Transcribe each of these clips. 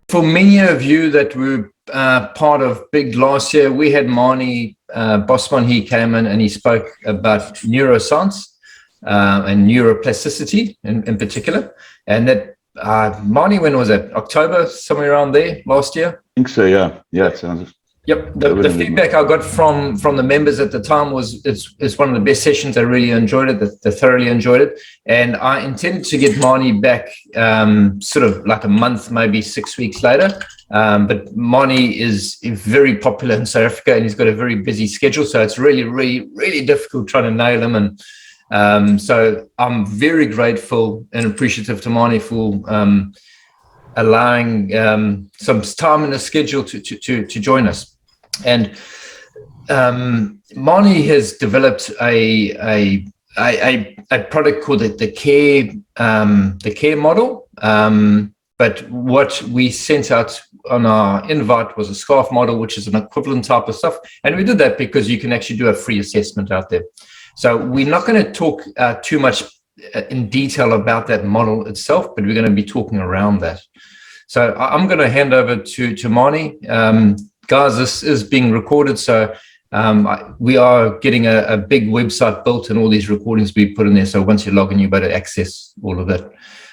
for many of you that were part of Big last year, we had Mannie Bosman. He came in and he spoke about neuroscience and neuroplasticity in particular. And that Mannie, when was it? October, somewhere around there last year? I think so, yeah. Yeah, it sounds. Yep. The feedback I got from the members at the time was it's one of the best sessions. I really enjoyed it. They thoroughly enjoyed it. And I intended to get Mannie back sort of like a month, maybe 6 weeks later. But Mannie is very popular in South Africa and he's got a very busy schedule. So it's really, really, really difficult trying to nail him. And so I'm very grateful and appreciative to Mannie for allowing some time in the schedule to join us. And Mannie has developed a product called the care model. But what we sent out on our invite was a scarf model, which is an equivalent type of stuff. And we did that because you can actually do a free assessment out there. So we're not going to talk too much in detail about that model itself, but we're going to be talking around that. So I'm going to hand over to Mannie. Guys, this is being recorded, so we are getting a big website built and all these recordings we put in there. So once you log in, you're able to access all of it.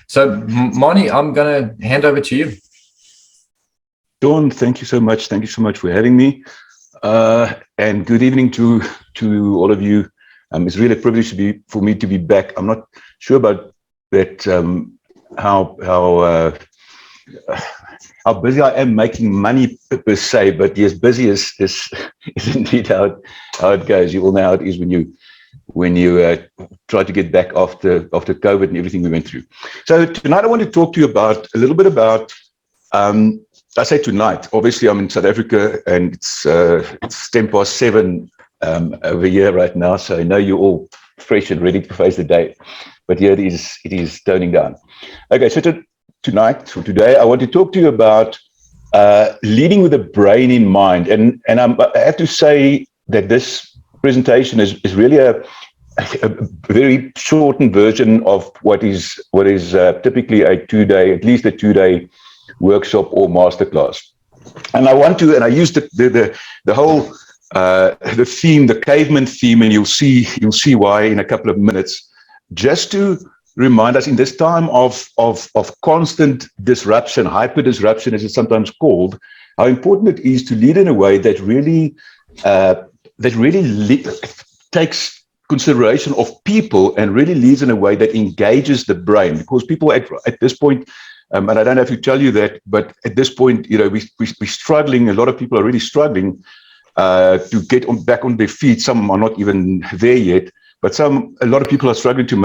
So Mannie, I'm going to hand over to you. Dawn, thank you so much. Thank you so much for having me. And good evening to all of you. It's really a privilege for me to be back. I'm not sure about that, how busy I am making money per se, but yes, busy is indeed how it goes. You all know how it is when you try to get back after COVID and everything we went through. So tonight I want to talk to you about a little bit about. I say tonight. Obviously, I'm in South Africa and it's 7:10 over here right now. So I know you're all fresh and ready to face the day, but here it is toning down. Okay, so today, I want to talk to you about leading with the brain in mind. And I have to say that this presentation is really a very shortened version of what is typically at least a two-day workshop or masterclass. And I use the whole the theme, the caveman theme, and you'll see why in a couple of minutes, just to remind us in this time of constant disruption, hyper disruption, as it's sometimes called, how important it is to lead in a way that really takes consideration of people and really leads in a way that engages the brain. Because people at this point, and I don't have to tell you that, but at this point, we're struggling. A lot of people are really struggling to get back on their feet. Some are not even there yet. But a lot of people are struggling to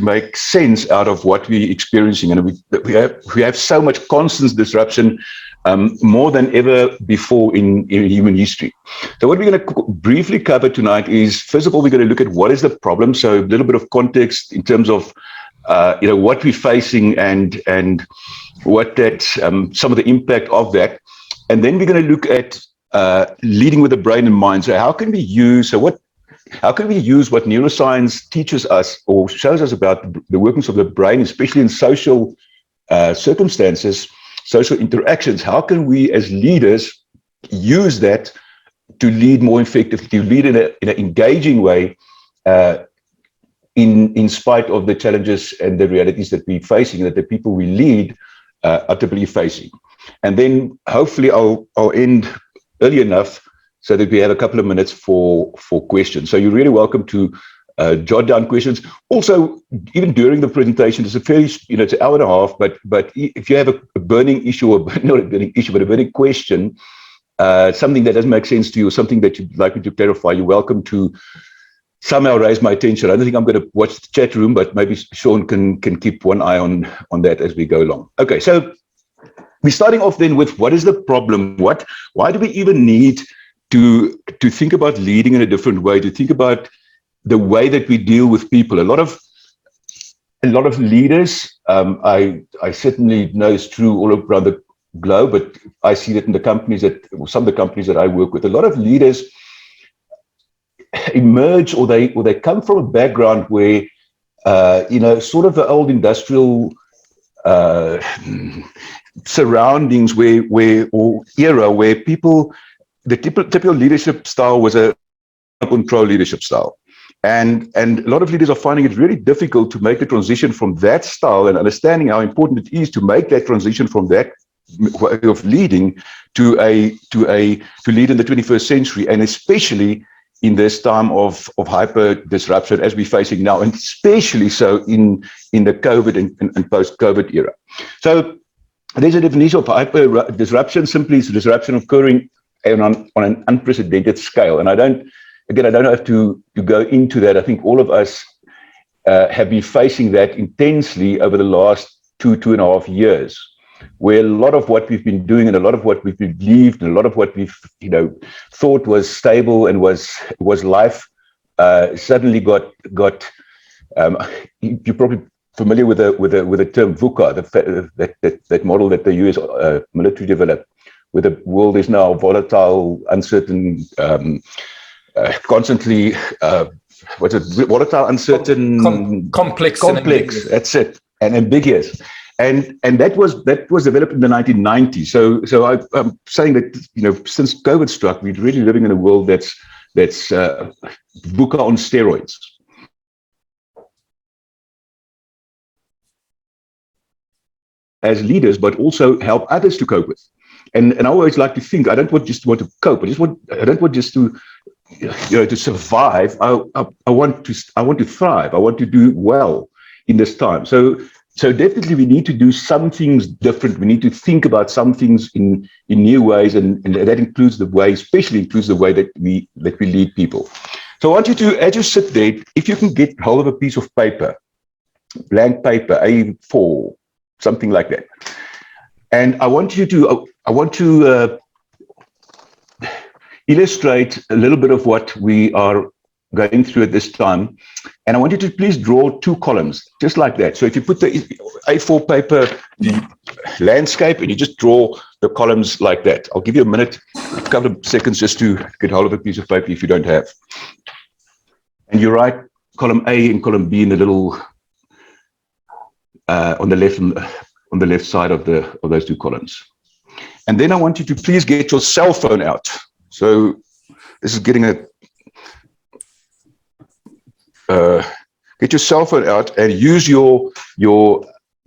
make sense out of what we're experiencing, and we have so much constant disruption, more than ever before in human history. So what we're going to briefly cover tonight is, first of all, we're going to look at what is the problem. So a little bit of context in terms of what we're facing and what that some of the impact of that, and then we're going to look at leading with the brain and mind. So how can we use what neuroscience teaches us or shows us about the workings of the brain, especially in social circumstances, social interactions? How can we as leaders use that to lead more effectively, to lead in an engaging way, in spite of the challenges and the realities that we're facing, that the people we lead are typically facing? And then hopefully I'll end early enough so that we have a couple of minutes for questions. So you're really welcome to jot down questions. Also, even during the presentation, it's it's an hour and a half, but if you have a burning issue, or not a burning issue, but a burning question, something that doesn't make sense to you, or something that you'd like me to clarify, you're welcome to somehow raise my attention. I don't think I'm going to watch the chat room, but maybe Sean can keep one eye on that as we go along. Okay, so we're starting off then with what is the problem? Why do we even need to think about leading in a different way, to think about the way that we deal with people? A lot of leaders, I certainly know it's true all around the globe, but I see that in some of the companies that I work with, a lot of leaders emerge or they come from a background where sort of the old industrial uh, surroundings or era where people, the typical leadership style was a control leadership style. And a lot of leaders are finding it really difficult to make the transition from that style, and understanding how important it is to make that transition from that way of leading to lead in the 21st century, and especially in this time of hyper disruption as we're facing now, and especially so in the COVID and post-COVID era. So there's a definition of hyper disruption. Simply, it's a disruption occurring on an unprecedented scale. And I don't have to go into that. I think all of us have been facing that intensely over the last two and a half years, where a lot of what we've been doing and a lot of what we've believed and a lot of what we've thought was stable and was life suddenly got you're probably familiar with the term VUCA, that model that the US military developed, where the world is now volatile, uncertain, constantly volatile, uncertain, complex. That's it, and ambiguous. And that was developed in the 1990s. So I'm saying that since COVID struck, we're really living in a world that's VUCA on steroids. As leaders, but also help others to cope with. And I always like to think, I don't want just to cope. I don't want just to to survive. I want to thrive. I want to do well in this time. So definitely we need to do some things different. We need to think about some things in new ways, and that includes especially includes the way that we lead people. So I want you to, as you sit there, if you can get hold of a piece of paper, blank paper, A4, something like that. And I want to illustrate a little bit of what we are going through at this time. And I want you to please draw two columns, just like that. So if you put the A4 paper landscape and you just draw the columns like that. I'll give you a minute, a couple of seconds just to get hold of a piece of paper if you don't have. And you write column A and column B in the little on the left side of those two columns. And then I want you to please get your cell phone out. So this is getting get your cell phone out and use your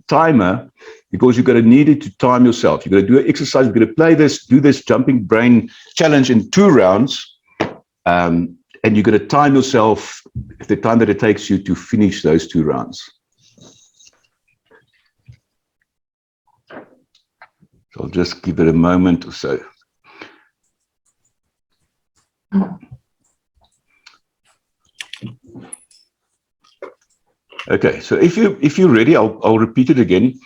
timer, because you're going to need it to time yourself. You're going to do an exercise. You're going to do this jumping brain challenge in 2 rounds. And you're going to time yourself the time that it takes you to finish those 2 rounds. So I'll just give it a moment or so. Okay, so if you're ready, I'll repeat it again.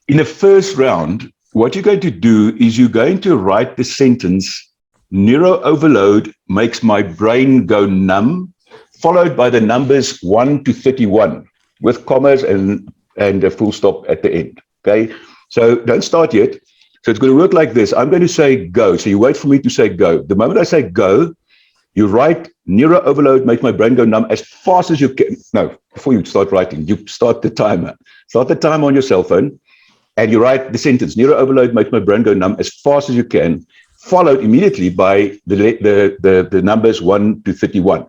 In the first round, what you're going to do is you're going to write the sentence, "Neuro overload makes my brain go numb," followed by the numbers 1 to 31 with commas and a full stop at the end. Okay, so don't start yet. So it's going to work like this. I'm going to say go. So you wait for me to say go. The moment I say go, you write "Neuro overload makes my brain go numb" as fast as you can. No, before you start writing, you start the timer. Start the timer on your cell phone, and you write the sentence, "Neuro overload makes my brain go numb" as fast as you can, followed immediately by the numbers 1 to 31.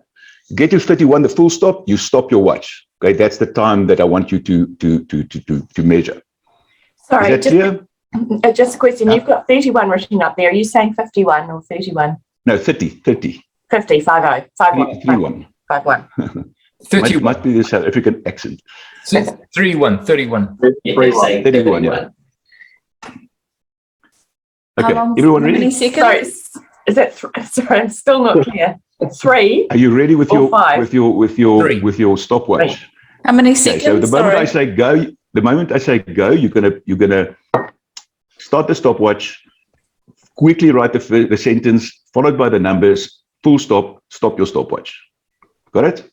You get to 31, the full stop, you stop your watch. Okay, that's the time that I want you to measure. Sorry, is that clear? Just a question. You've got 31 written up there. Are you saying 51 or 31? No, 30. 50, 50, 51. 31. 51. 31. Might be the South African accent. 31. 31. 31, yeah. Okay, everyone ready? Sorry, is that sorry, I'm still not clear. 3. Are you ready with your 5? with your stopwatch? 3. How many seconds? So the moment I say go, you're gonna start the stopwatch. Quickly write the sentence followed by the numbers. Full stop. Stop your stopwatch. Got it?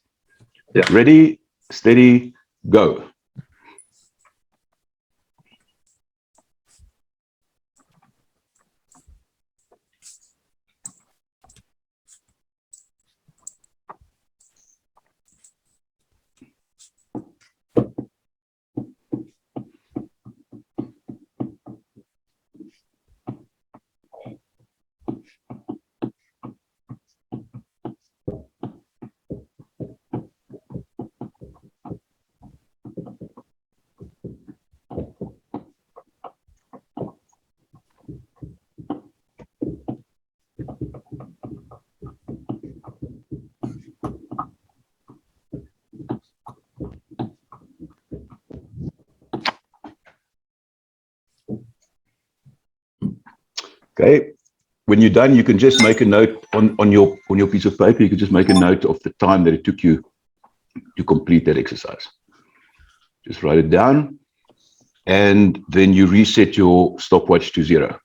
Yeah. Ready, steady, go. Okay. When you're done, you can just make a note on your piece of paper. You can just make a note of the time that it took you to complete that exercise. Just write it down, and then you reset your stopwatch to 0.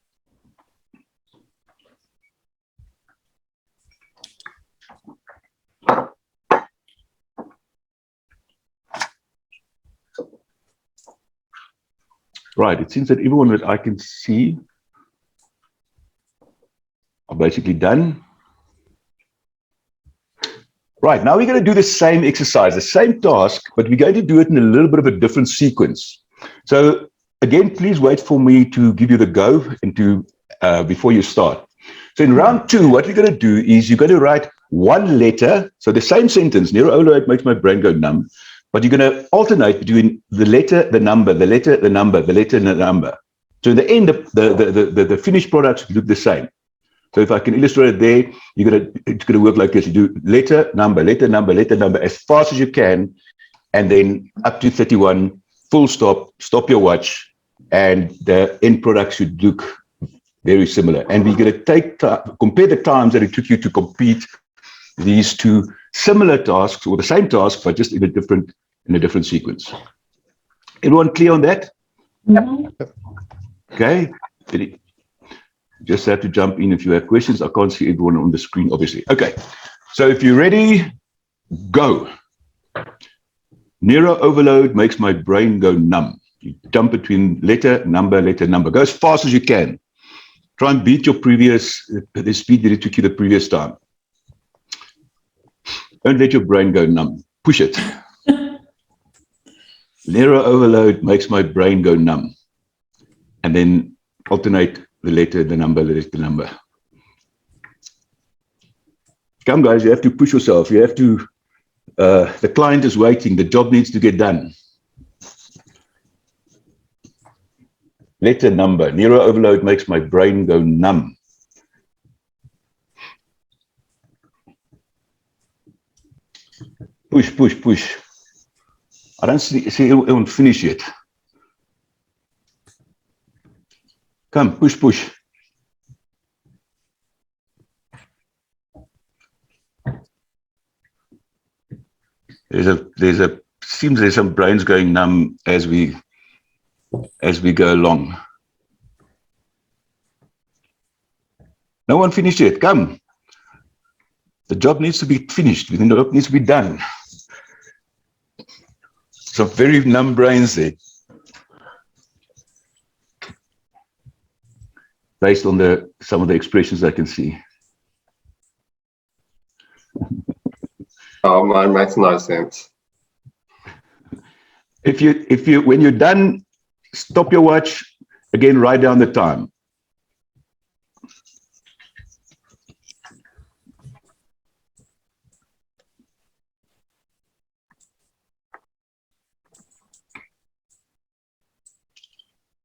Right, it seems that everyone that I can see are basically done. Right, now we're going to do the same exercise, the same task, but we're going to do it in a little bit of a different sequence. So again, please wait for me to give you the go into before you start. So in round 2, what we're going to do is you're going to write one letter. So the same sentence, Nero overload makes my brain go numb, but you're going to alternate between the letter, the number, the letter, the number, the letter, and the number. So in the end, the finished products look the same. So if I can illustrate it there, it's gonna work like this. You do letter, number, letter, number, letter, number as fast as you can, and then up to 31, full stop, stop your watch, and the end product should look very similar. And we're gonna compare the times that it took you to complete these two similar tasks, or the same task, but just in a different sequence. Everyone clear on that? Yep. Okay. Just have to jump in if you have questions. I can't see everyone on the screen, obviously. Okay, so if you're ready, go. Nero overload makes my brain go numb. You jump between letter, number, letter, number. Go as fast as you can. Try and beat your the speed that it took you the previous time. Don't let your brain go numb. Push it. Nero overload makes my brain go numb. And then alternate the letter, the number, the number. Come, guys, you have to push yourself. You have to, the client is waiting. The job needs to get done. Letter, number. Nero overload makes my brain go numb. Push, push, push. I don't see everyone finish yet. Come, push, push. Seems there's some brains going numb as we go along. No one finished yet. Come. The job needs to be finished. The job needs to be done. Some very numb brains there. Based on some of the expressions I can see. Oh, mine makes no sense. When you're done, stop your watch. Again, write down the time.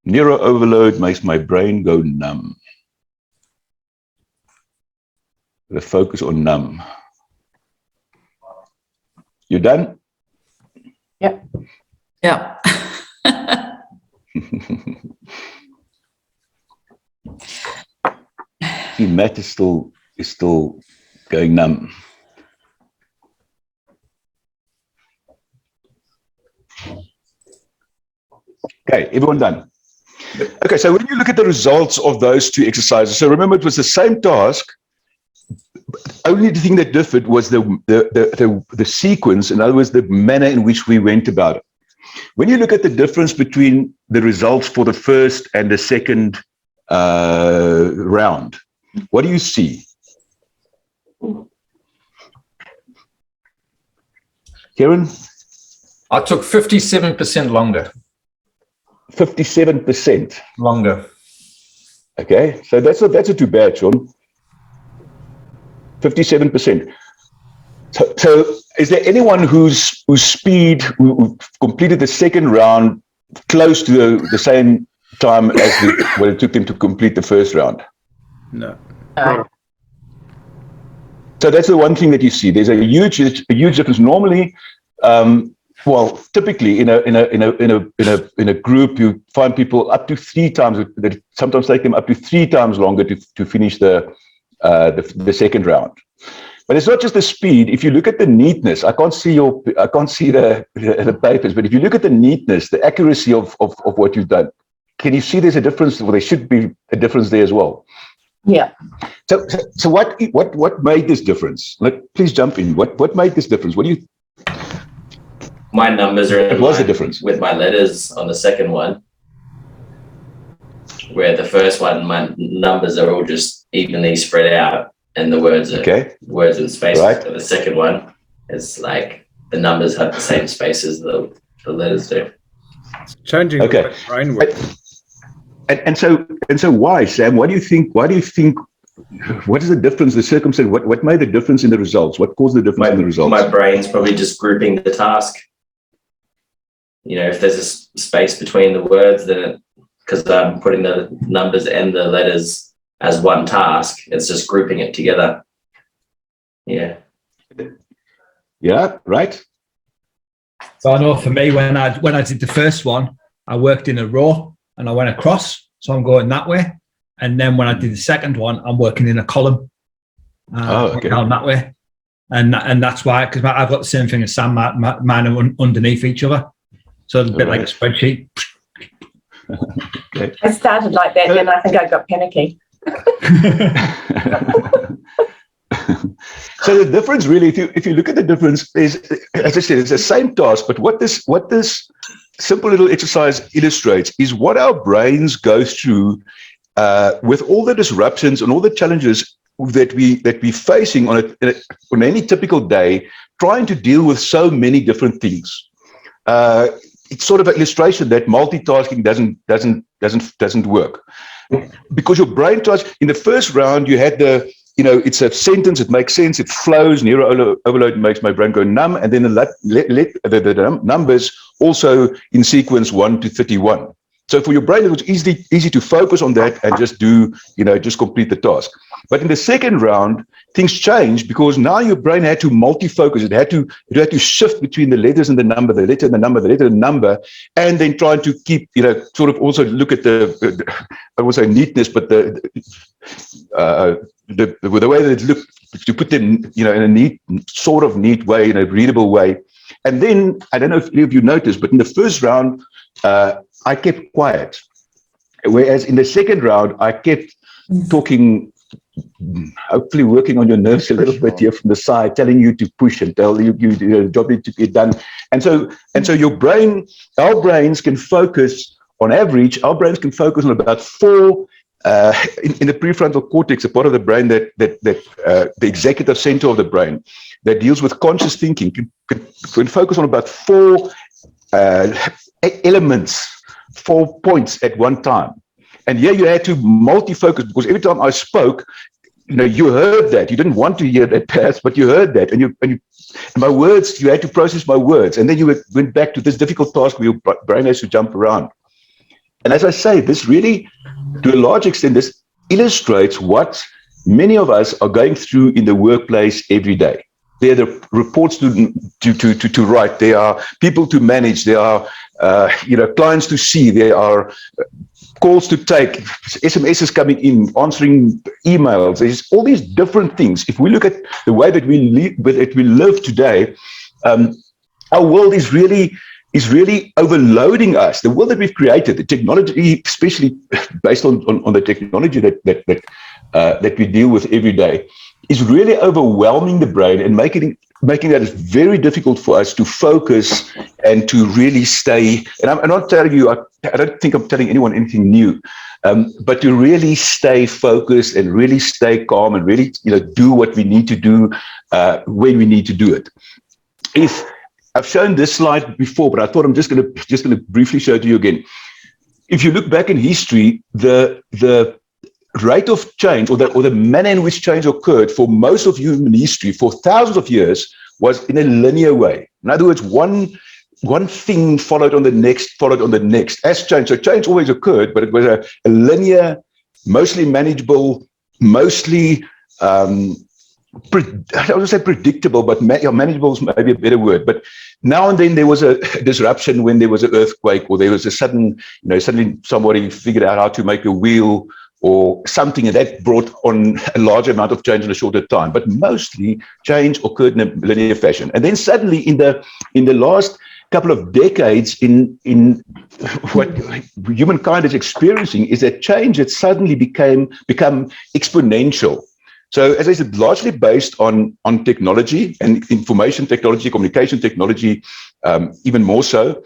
Nero overload makes my brain go numb. The focus on numb. You done? Yep. Yeah. See, Matt is still going numb. Okay, everyone done? Okay, so when you look at the results of those two exercises, so remember it was the same task. Only the thing that differed was the sequence, in other words, the manner in which we went about it. When you look at the difference between the results for the first and the second round, what do you see? Karen? I took 57% longer. 57% Longer. Okay, so that's not too bad, Sean. 57%. So is there anyone whose speed who completed the second round close to the same time as what it took them to complete the first round? No. So that's the one thing that you see. There's a huge difference. Normally, Well, typically in a group, you find people up to 3 times. That sometimes take them up to 3 times longer to finish the second round. But it's not just the speed. If you look at the neatness, I can't see the papers, but if you look at the neatness, the accuracy of what you've done, can you see there's a difference? Well, there should be a difference there as well. Yeah. So what made this difference? Please jump in. What made this difference? What do you? My numbers are in What was the line difference with my letters on the second one, where the first one, my numbers are all just evenly spread out, and the words are words in space. Right. But the second one is like the numbers have the same space as the letters do. It's changing the way brain works. And so why, Sam? What do you think? What is the difference? The circumstance? What made the difference in the results? What caused the difference in the results? My brain's probably just grouping the task. You know, if there's a space between the words, then because I'm putting the numbers and the letters as one task, it's just grouping it together. Yeah. Yeah. Right. So I know for me, when I did the first one, I worked in a row and I went across, so I'm going that way. And then when I did the second one, I'm working in a column down that way. And that's why, because I've got the same thing as Sam, mine are underneath each other. So it's a bit like a spreadsheet. Okay. I started like that, then I think I got panicky. So the difference really, if you look at the difference, is, as I said, it's the same task, but what this simple little exercise illustrates is what our brains go through with all the disruptions and all the challenges that we're facing on any typical day, trying to deal with so many different things. It's sort of an illustration that multitasking doesn't work, because your brain tries. In the first round, you had it's a sentence, it makes sense, it flows, neuro overload makes my brain go numb, and then the numbers also in sequence 1 to 31. So for your brain, it was easy to focus on that and just just complete the task. But in the second round, things changed, because now your brain had to multi-focus. It had to shift between the letters and the number, the letter and the number, the letter and the number, and then trying to keep, sort of also look at I won't say neatness, but the way that it looked, to put them, in a neat way, in a readable way. And then, I don't know if any of you noticed, but in the first round, I kept quiet. Whereas in the second round, I kept talking, hopefully working on your nerves a little bit here from the side, telling you to push and tell you the job needs to be done. And so our brains can focus, on average, our brains can focus on about 4 in the prefrontal cortex, a part of the brain that the executive center of the brain that deals with conscious thinking can focus on about 4 elements, 4 points at one time. And here you had to multi-focus, because every time I spoke, you heard that. You didn't want to hear that perhaps, but you heard that. And my words, you had to process my words. And then you went back to this difficult task where your brain has to jump around. And as I say, this really, to a large extent, this illustrates what many of us are going through in the workplace every day. There are the reports to write. There are people to manage. There are clients to see. There are calls to take, SMSs coming in, answering emails. There's all these different things. If we look at the way that we live today, our world is really overloading us. The world that we've created, the technology, especially based on the technology that we deal with every day, is really overwhelming the brain and making that very difficult for us to focus and to really stay. And I'm not telling you, I don't think I'm telling anyone anything new, but to really stay focused and really stay calm and really do what we need to do when we need to do it. If I've shown this slide before, but I thought I'm just going to briefly show it to you again. If you look back in history, the rate of change, or the manner in which change occurred for most of human history for thousands of years, was in a linear way. In other words, one thing followed on the next as change. So change always occurred, but it was a linear, mostly manageable, mostly I would say predictable, but manageable is maybe a better word. But now and then there was a disruption when there was an earthquake, or there was a suddenly somebody figured out how to make a wheel or something, and that brought on a large amount of change in a shorter time. But mostly change occurred in a linear fashion. And then suddenly in the last couple of decades, in what humankind is experiencing, is that change that suddenly become exponential. So, as I said, largely based on technology and information technology, communication technology, even more so.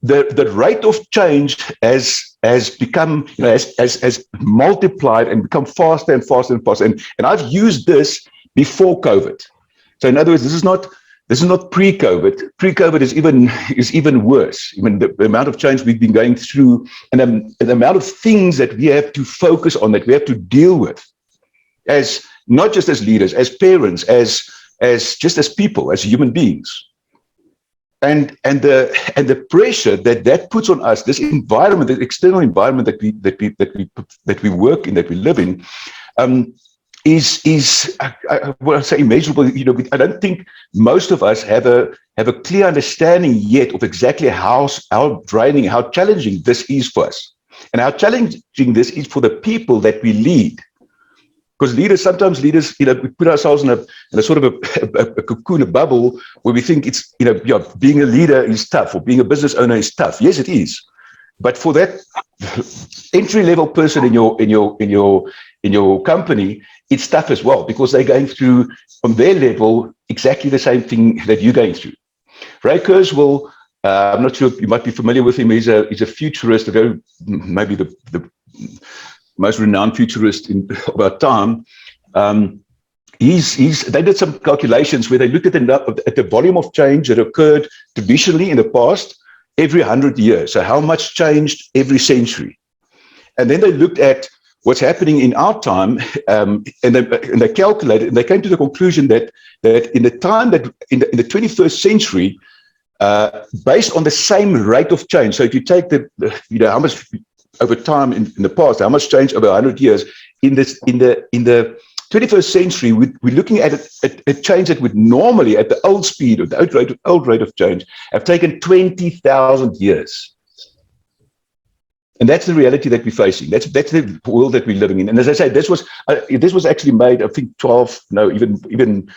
The rate of change has become, has multiplied and become faster and faster and faster. And I've used this before COVID. So, in other words, this is not pre-COVID. Pre-COVID is even worse. Even the amount of change we've been going through, and the amount of things that we have to focus on, that we have to deal with, as not just as leaders, as parents, as just as people, as human beings, and the pressure that puts on us, this environment, the external environment that we work in, that we live in, is I say immeasurable. I don't think most of us have a clear understanding yet of exactly how draining, how challenging this is for us, and how challenging this is for the people that we lead. Because sometimes leaders, we put ourselves in a sort of a cocoon, a bubble, where we think it's, being a leader is tough, or being a business owner is tough. Yes, it is. But for that entry-level person in your company, it's tough as well, because they're going through, on their level, exactly the same thing that you're going through. Ray Kurzweil, I'm not sure if you might be familiar with him. He's a futurist, maybe the most renowned futurist of our time. They did some calculations where they looked at the volume of change that occurred traditionally in the past every 100 years. So how much changed every century? And then they looked at what's happening in our time, and they calculated, and they came to the conclusion that in the time that in the 21st century, based on the same rate of change. So if you take how much over time in the past, how much change over 100 years, in the 21st century, we're looking at a change that would normally, at the old speed, or the old rate of change, have taken 20,000 years. And that's the reality that we're facing. That's the world that we're living in. And as I say, this was actually made, I think, 15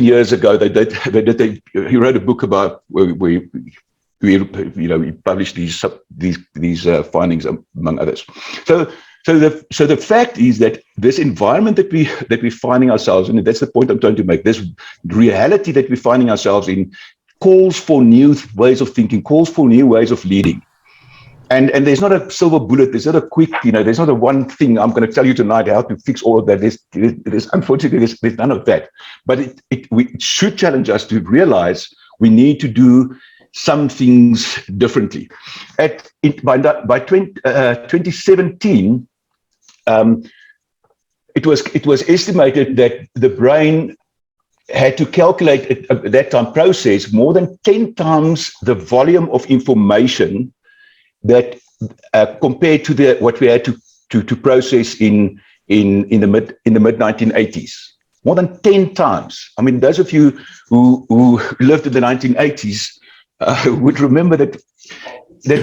years ago. He wrote a book about where he published these findings, among others. So the fact is that this environment that we're finding ourselves in, and that's the point I'm trying to make, this reality that we're finding ourselves in, calls for new ways of thinking, calls for new ways of leading. And there's not a silver bullet, there's not a quick, there's not a one thing I'm going to tell you tonight how to fix all of that. Unfortunately, there's none of that. But it should challenge us to realize we need to do some things differently. By 2017, it was estimated that the brain had to calculate at that time, process more than 10 times the volume of information that compared to what we had to process in the mid 1980s. More than 10 times. I mean, those of you who lived in the 1980s would remember that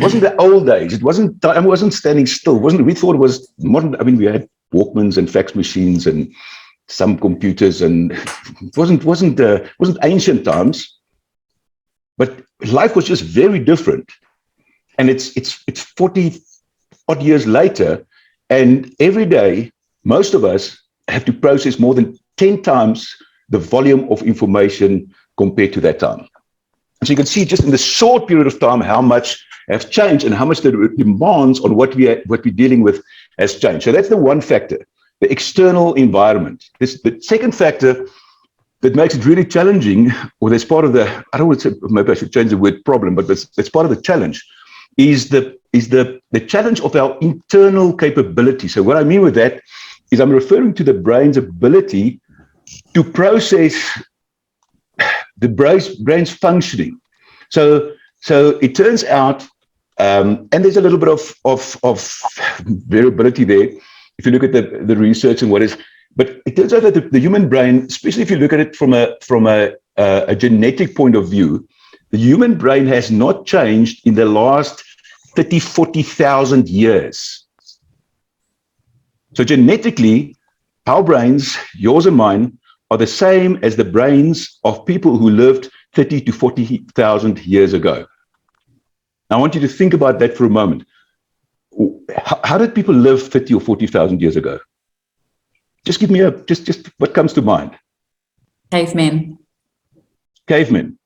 wasn't the old days. It wasn't standing still. We thought it was modern. I mean, we had Walkmans and fax machines and some computers, and it wasn't ancient times. But life was just very different. And it's 40 odd years later, and every day, most of us have to process more than 10 times the volume of information compared to that time. And so you can see just in the short period of time how much has changed and how much the demands on what we're dealing with has changed. So that's the one factor, the external environment. The second factor that makes it really challenging, or that's part of I don't want to say, maybe I should change the word problem, but that's part of the challenge, is the challenge of our internal capability. So what I mean with that is I'm referring to the brain's ability to process the brain's functioning. So it turns out, and there's a little bit of variability there. If you look at the research and what is, But it turns out that the human brain, especially if you look at it from a genetic point of view, the human brain has not changed in the last 30, 40,000 years. So genetically, our brains, yours and mine, are the same as the brains of people who lived 30 to 40,000 years ago. Now, I want you to think about that for a moment. How did people live 30 or 40,000 years ago? Just give me just what comes to mind. Cavemen. Cavemen.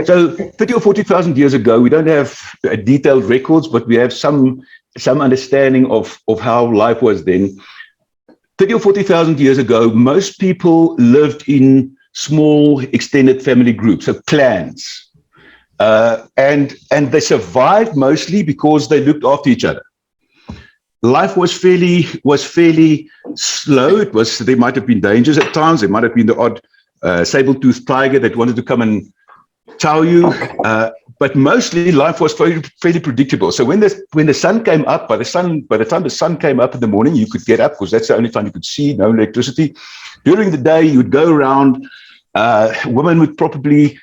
So 30 or 40,000 years ago, we don't have detailed records, but we have some understanding of how life was then. 30 or 40,000 years ago, most people lived in small extended family groups, so clans. And they survived mostly because they looked after each other. Life was fairly slow. There might have been dangers at times. There might have been the odd saber-toothed tiger that wanted to come and chow you. But mostly life was fairly predictable. So when the sun came up, by the time the sun came up in the morning, you could get up because that's the only time you could see, no electricity. During the day, you would go around. Women would probably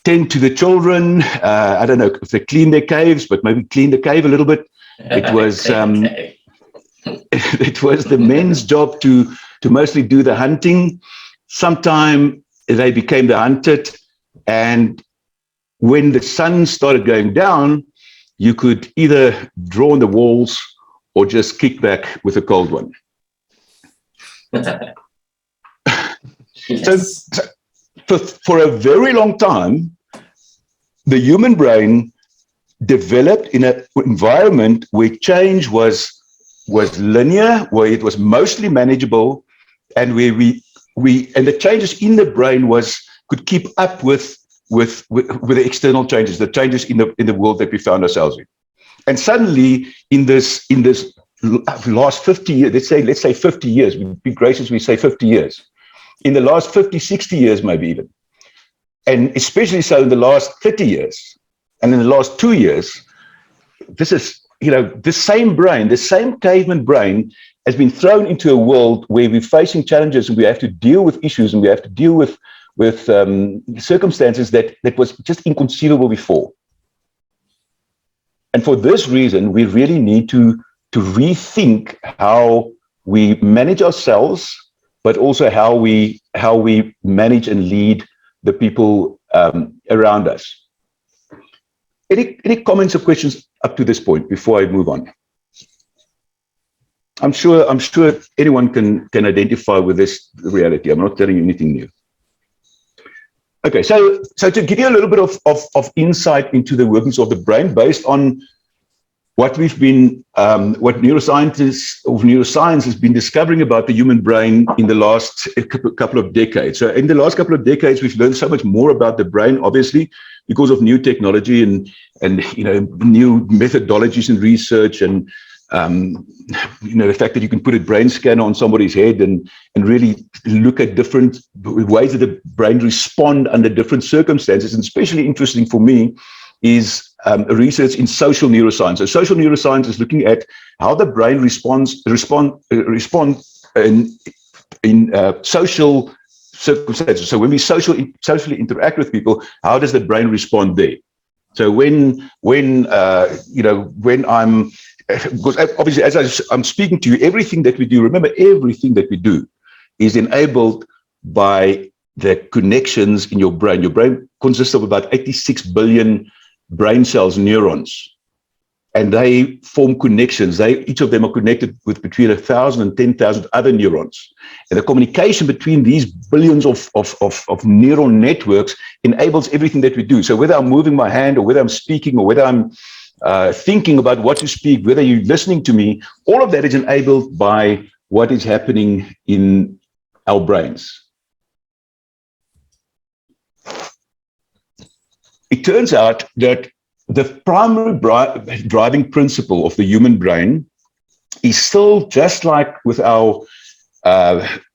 tend to the children. I don't know if they clean their caves, but maybe clean the cave a little bit. It was it was the men's job to mostly do the hunting. Sometime they became the hunted, and when the sun started going down, you could either draw on the walls or just kick back with a cold one. Yes. So for a very long time, the human brain developed in an environment where change was linear, where it was mostly manageable, and where and the changes in the brain could keep up with the external changes, the changes in the world that we found ourselves in. And suddenly, in this last 50 years, let's say 50 years, we'd be gracious, we say 50 years. In the last 50, 60 years, maybe even, and especially so in the last 30 years, and in the last 2 years, this is, the same brain, the same caveman brain has been thrown into a world where we're facing challenges and we have to deal with issues and we have to deal with circumstances that was just inconceivable before. And for this reason, we really need to rethink how we manage ourselves, but also how we manage and lead the people around us. Any comments or questions up to this point before I move on? I'm sure anyone can identify with this reality. I'm not telling you anything new. Okay, so to give you a little bit of insight into the workings of the brain based on what we've been, what neuroscience has been discovering about the human brain in the last couple of decades. So in the last couple of decades, we've learned so much more about the brain, obviously, because of new technology and new methodologies in research and the fact that you can put a brain scanner on somebody's head and really look at different ways that the brain respond under different circumstances. And especially interesting for me is research in social neuroscience. So social neuroscience is looking at how the brain responds in social circumstances. So when we socially interact with people, how does the brain respond there? So when I'm, because obviously as I'm speaking to you, everything that we do, remember, everything that we do is enabled by the connections in your brain. Your brain consists of about 86 billion brain cells, neurons, and they form connections. Each of them are connected with between 1,000 and 10,000 other neurons. And the communication between these billions of neural networks enables everything that we do. So whether I'm moving my hand or whether I'm speaking or whether I'm thinking about what to speak, whether you're listening to me, all of that is enabled by what is happening in our brains. It turns out that the primary driving principle of the human brain is still, just like with our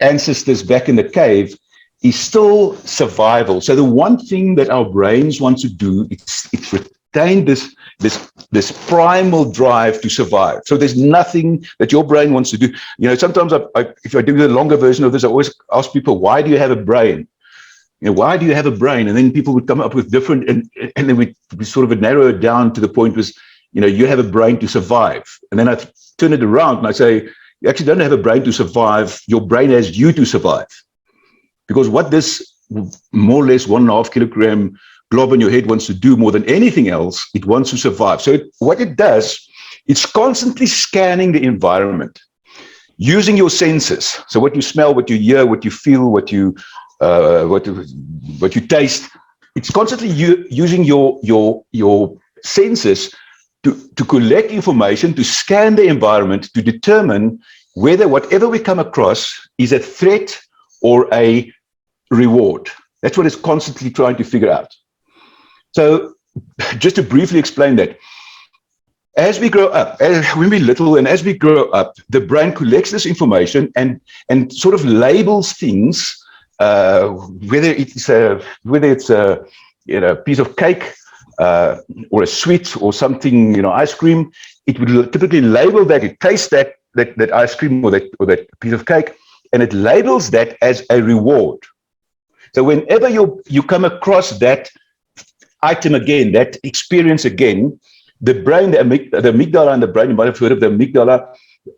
ancestors back in the cave, is still survival. So the one thing that our brains want to do is retain this this primal drive to survive. So there's nothing that your brain wants to do. Sometimes if I do the longer version of this, I always ask people, why do you have a brain? Why do you have a brain? And then people would come up with different, and then we sort of narrow it down to the point was, you have a brain to survive. And then I turn it around and I say, you actually don't have a brain to survive. Your brain has you to survive. Because what this more or less 1.5 kilogram glob in your head wants to do more than anything else, it wants to survive. So what it does, it's constantly scanning the environment using your senses. So what you smell, what you hear, what you feel, what you taste. It's constantly using your senses to collect information, to scan the environment, to determine whether whatever we come across is a threat or a reward. That's what it's constantly trying to figure out. So just to briefly explain that, as we grow up, when we're little and as we grow up, the brain collects this information and sort of labels things, whether it's a piece of cake, or a sweet or something, ice cream. It would typically label that. It tastes that ice cream or that piece of cake, and it labels that as a reward. So whenever you come across that item again, that experience again, the brain, the amygdala in the brain, you might have heard of the amygdala.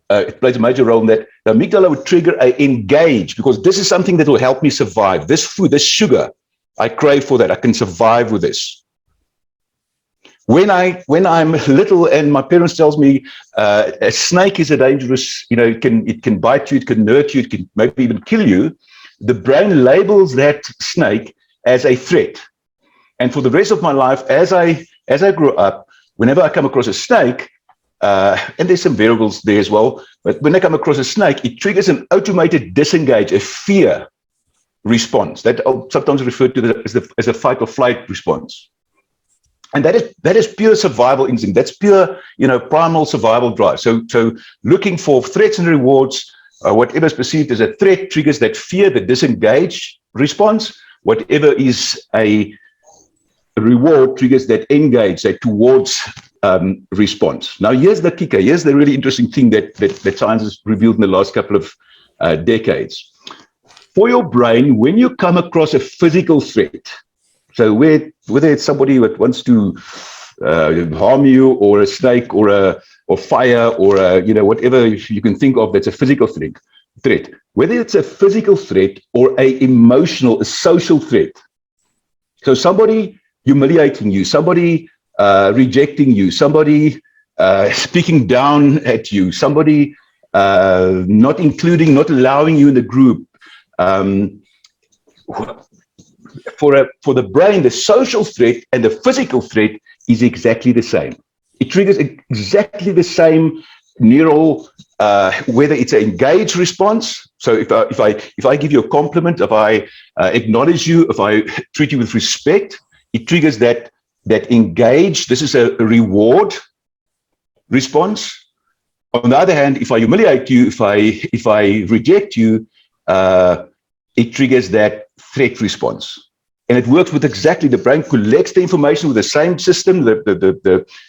It plays a major role in that. The amygdala would trigger a engage, because this is something that will help me survive. This food, this sugar, I crave for that. I can survive with this. When I'm little and my parents tells me a snake is a dangerous, it can bite you, it can hurt you, it can maybe even kill you, the brain labels that snake as a threat. And for the rest of my life, as I grow up, whenever I come across a snake, and there's some variables there as well, but when I come across a snake, it triggers an automated disengage, a fear response that I'll sometimes refer to as a fight or flight response. And that is pure survival instinct. That's pure, primal survival drive. So looking for threats and rewards, whatever is perceived as a threat triggers that fear, the disengage response. Whatever is a reward triggers that engage, that towards response. Now, here's the kicker. Here's the really interesting thing that science has revealed in the last couple of decades. For your brain, when you come across a physical threat, so whether it's somebody that wants to harm you, or a snake, or fire, or whatever you can think of that's a physical threat, whether it's a physical threat or a emotional, a social threat. So somebody humiliating you, somebody rejecting you, somebody speaking down at you, somebody not including, not allowing you in the group. For the brain, the social threat and the physical threat is exactly the same. It triggers exactly the same neural, whether it's an engaged response. So if I give you a compliment, if I acknowledge you, if I treat you with respect, it triggers that engage. This is a reward response. On the other hand, if I humiliate you, if I reject you, it triggers that threat response. And it works with exactly, the brain collects the information with the same system,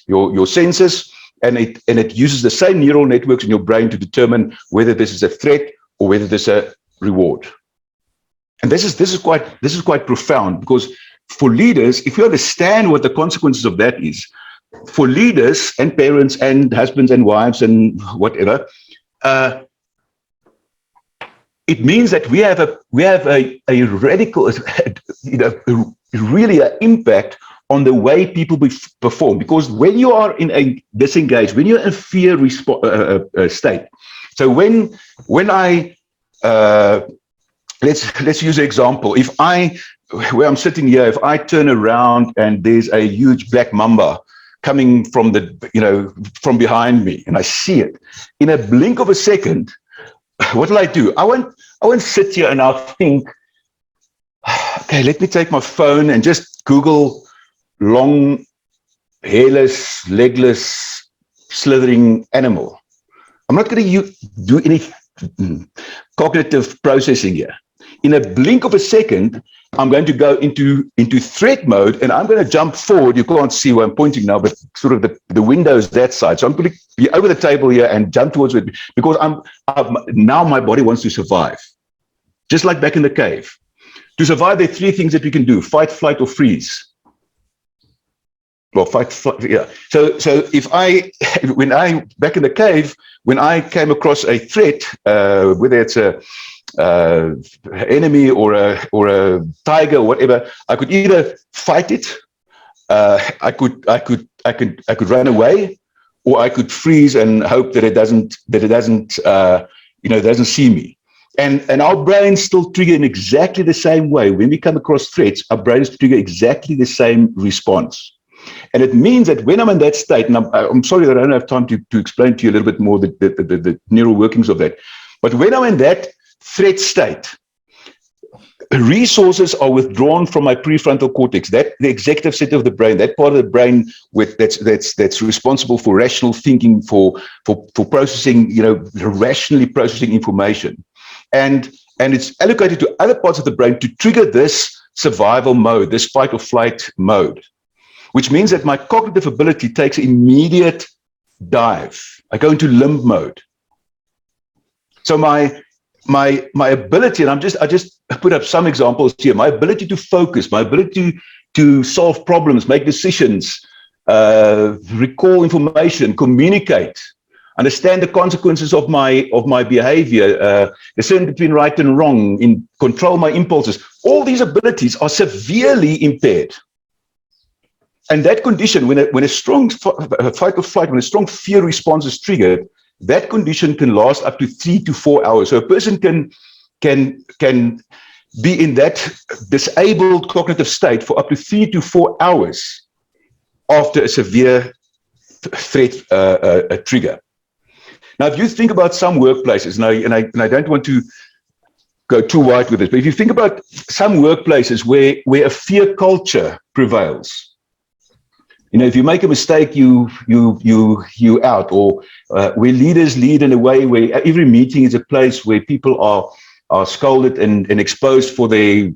your senses, and it uses the same neural networks in your brain to determine whether this is a threat or whether this is a reward. And this is quite profound, because for leaders, if you understand what the consequences of that is, for leaders and parents and husbands and wives and whatever, it means that we have a radical, really an impact on the way people perform. Because when you are in a disengaged, when you're in a fear state, so when I let's use an example. Where I'm sitting here, if I turn around and there's a huge black mamba coming from from behind me, and I see it, in a blink of a second, what will I do? I won't sit here and I'll think, okay, let me take my phone and just Google long, hairless, legless, slithering animal. I'm not going to do any cognitive processing here. In a blink of a second, I'm going to go into threat mode, and I'm going to jump forward. You can't see where I'm pointing now, but sort of the window is that side. So I'm going to be over the table here and jump towards it because now my body wants to survive, just like back in the cave. To survive, there are three things that we can do: fight, flight, or freeze. Well, fight, flight, yeah. So back in the cave, when I came across a threat, whether it's a enemy or a tiger or whatever, I could either fight it, I could run away, or I could freeze and hope that it doesn't see me. And our brains still trigger in exactly the same way. When we come across threats, our brains trigger exactly the same response. And it means that when I'm in that state, and I'm sorry that I don't have time to explain to you a little bit more the neural workings of that, but when I'm in that threat state, resources are withdrawn from my prefrontal cortex, that the executive center of the brain, that part of the brain that's responsible for rational thinking, for processing, rationally processing information, and it's allocated to other parts of the brain to trigger this survival mode, this fight or flight mode, which means that my cognitive ability takes immediate dive. I go into limb mode. So my ability, and I just put up some examples here, my ability to focus, my ability to solve problems, make decisions, recall information, communicate, understand the consequences of my behavior, discern between right and wrong, control my impulses. All these abilities are severely impaired. And that condition, when a strong fight or flight, when a strong fear response is triggered, that condition can last up to 3 to 4 hours. So a person can be in that disabled cognitive state for up to 3 to 4 hours after a severe threat trigger. Now, if you think about some workplaces, and I don't want to go too wide with this, but if you think about some workplaces where a fear culture prevails, if you make a mistake, you out, or where leaders lead in a way where every meeting is a place where people are scolded and exposed for their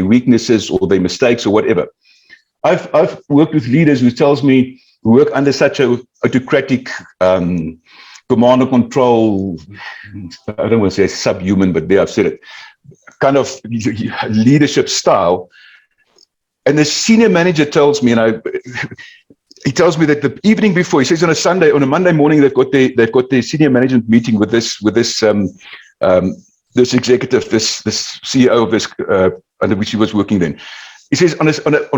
weaknesses or their mistakes or whatever. I've worked with leaders who work under such a autocratic command and control. I don't want to say subhuman, but there I've said it. Kind of leadership style. And the senior manager tells me, he tells me that the evening before, he says on a Monday morning, they've got their senior management meeting with this executive, this CEO of this under which he was working then. He says on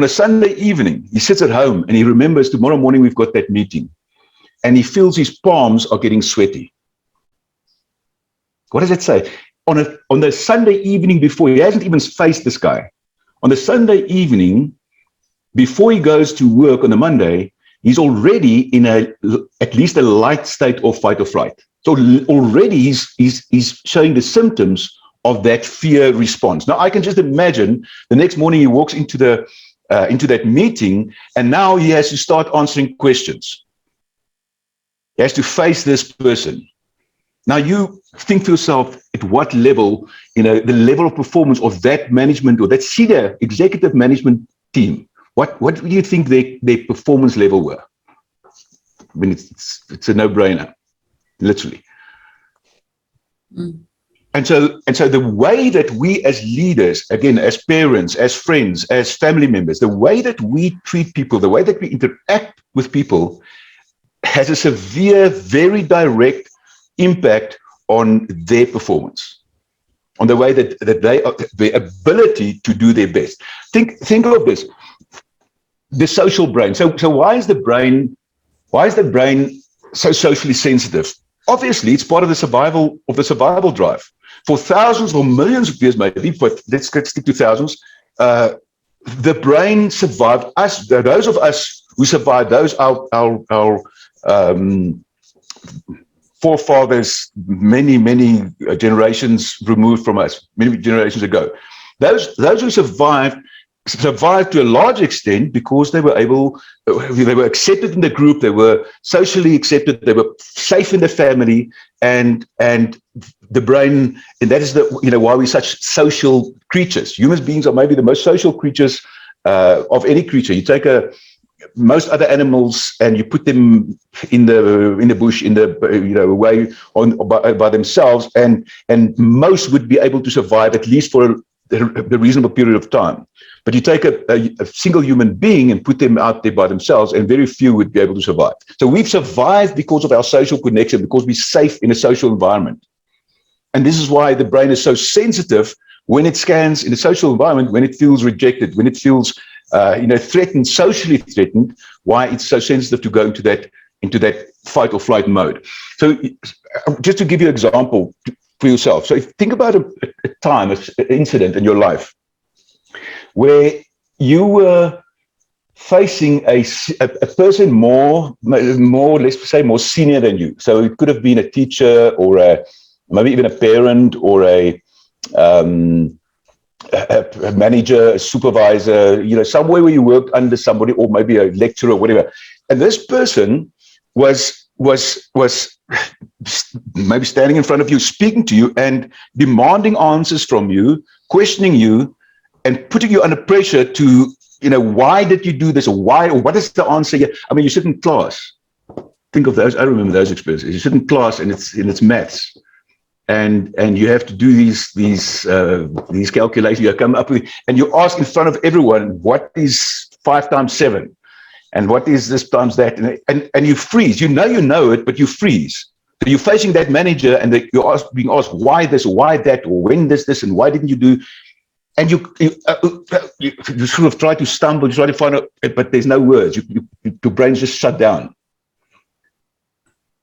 a Sunday evening, he sits at home and he remembers tomorrow morning we've got that meeting, and he feels his palms are getting sweaty. What does it say? On the Sunday evening before, he hasn't even faced this guy. On the Sunday evening, before he goes to work on the Monday, he's already in at least a light state of fight or flight. So already he's showing the symptoms of that fear response. Now I can just imagine the next morning he walks into that meeting, and now he has to start answering questions. He has to face this person. Now you think to yourself, at what level, the level of performance of that management or that senior executive management team, what do you think their performance level were? I mean, it's a no-brainer, literally. Mm. And so the way that we as leaders, again, as parents, as friends, as family members, the way that we treat people, the way that we interact with people has a severe, very direct impact on their performance, on the way that they are, their ability to do their best. Think of this, the social brain. So why is the brain so socially sensitive? Obviously, it's part of the survival drive. For thousands or millions of years, maybe, but let's stick to thousands. The brain survived us. Those of us who survived, those our forefathers, many generations removed from us, many generations ago. Those who survived survived to a large extent because they were accepted in the group, they were socially accepted, they were safe in the family, and the brain, and that is why we're such social creatures. Human beings are maybe the most social creatures of any creature. You take most other animals and you put them in the bush, away by themselves, and most would be able to survive at least for a reasonable period of time. But you take a single human being and put them out there by themselves, and very few would be able to survive. So we've survived because of our social connection, because we're safe in a social environment. And this is why the brain is so sensitive when it scans in a social environment, when it feels rejected, when it feels threatened, socially threatened, why it's so sensitive to go into that fight or flight mode. So just to give you an example for yourself. So if you think about a time, an incident in your life where you were facing a person more, let's say, more senior than you. So it could have been a teacher or maybe even a parent or a manager, a supervisor, somewhere where you worked under somebody, or maybe a lecturer or whatever. And this person was maybe standing in front of you, speaking to you and demanding answers from you, questioning you, and putting you under pressure to, why did you do this, or why, or what is the answer here? I mean, you sit in class. Think of those. I remember those experiences. You sit in class and it's maths. And you have to do these calculations you come up with, and you ask in front of everyone, what is 5 times 7, and what is this times that, and you freeze. You know it, but you freeze. So you're facing that manager, and you're being asked why this, or why that, or when this, and why didn't you do? And you sort of try to stumble, you try to find out, but there's no words. Your brain's just shut down.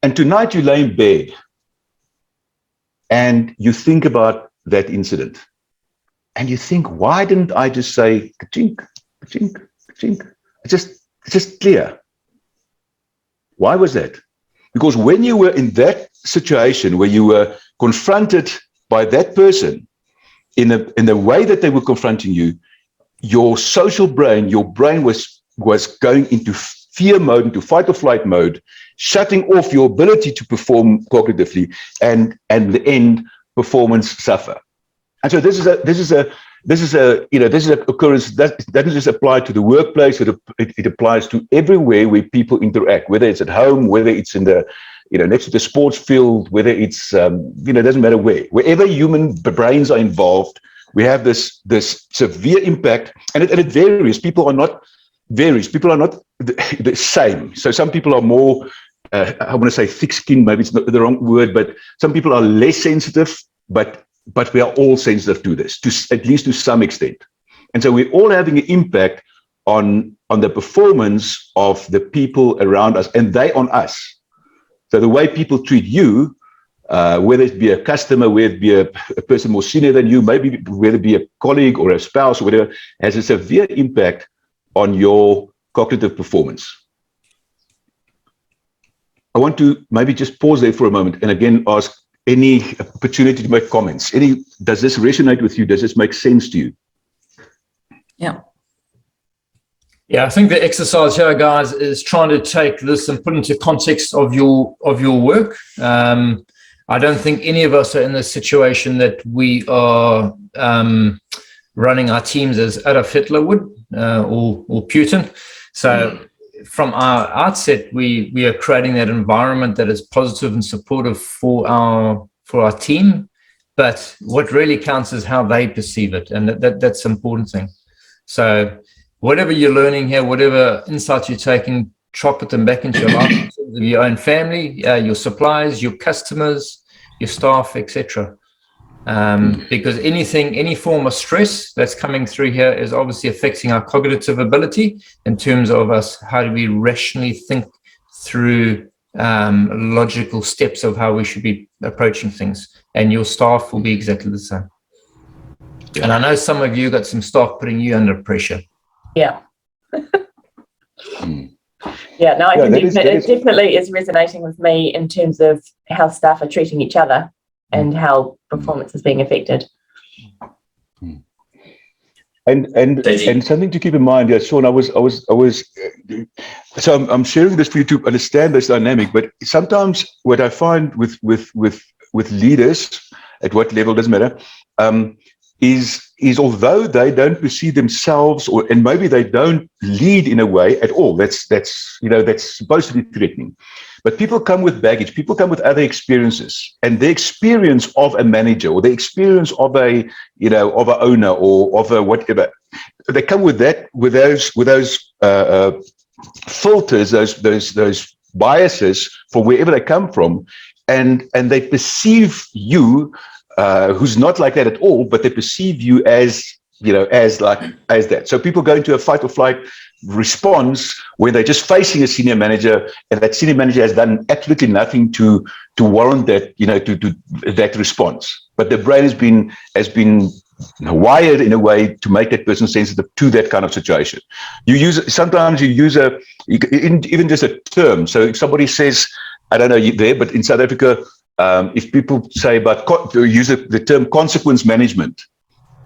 And tonight you lay in bed. And you think about that incident, and you think, why didn't I just say ka-chink, ka-chink, ka-chink? It's just clear. Why was that? Because when you were in that situation where you were confronted by that person in the way that they were confronting you, your social brain, your brain was going into fear mode, into fight or flight mode, shutting off your ability to perform cognitively, and the end performance suffer. And so this is a occurrence that doesn't just apply to the workplace. It applies to everywhere where people interact, whether it's at home, whether it's in the next to the sports field, whether it's it doesn't matter wherever human brains are involved, we have this severe impact, and it varies. People are not the same. So some people are more, I want to say thick-skinned, maybe it's not the wrong word, but some people are less sensitive, but we are all sensitive to this, at least to some extent. And so we're all having an impact on the performance of the people around us, and they on us. So the way people treat you, whether it be a customer, whether it be a person more senior than you, maybe whether it be a colleague or a spouse or whatever, has a severe impact on your cognitive performance. I want to maybe just pause there for a moment and again ask any opportunity to make comments. Does this resonate with you? Does this make sense to you? Yeah. Yeah, I think the exercise here, guys, is trying to take this and put into context of your work. I don't think any of us are in the situation that we are running our teams as Adolf Hitler would or Putin. So from our outset, we are creating that environment that is positive and supportive for our team. But what really counts is how they perceive it, and that's the important thing. So whatever you're learning here, whatever insights you're taking, try put them back into your life, in terms of your own family, your suppliers, your customers, your staff, etc. Because any form of stress that's coming through here is obviously affecting our cognitive ability in terms of us. How do we rationally think through logical steps of how we should be approaching things? And your staff will be exactly the same. And I know some of you got some staff putting you under pressure. Yeah. Yeah, no, I think it definitely is resonating with me in terms of how staff are treating each other and how performance is being affected. And something to keep in mind, yeah, Sean, so I'm sharing this for you to understand this dynamic. But sometimes what I find with leaders at what level doesn't matter, is although they don't perceive themselves, and maybe they don't lead in a way at all, that's supposed to be threatening. But people come with baggage, people come with other experiences, and the experience of a manager or the experience of an owner or of a whatever, they come with those filters, those biases for wherever they come from, and they perceive you, who's not like that at all, but they perceive you as that. So people go into a fight or flight response when they're just facing a senior manager, and that senior manager has done absolutely nothing to warrant that, to that response. But the brain has been wired in a way to make that person sensitive to that kind of situation. Sometimes you use even just a term. So if somebody says, I don't know there, but in South Africa, if people say use the term consequence management.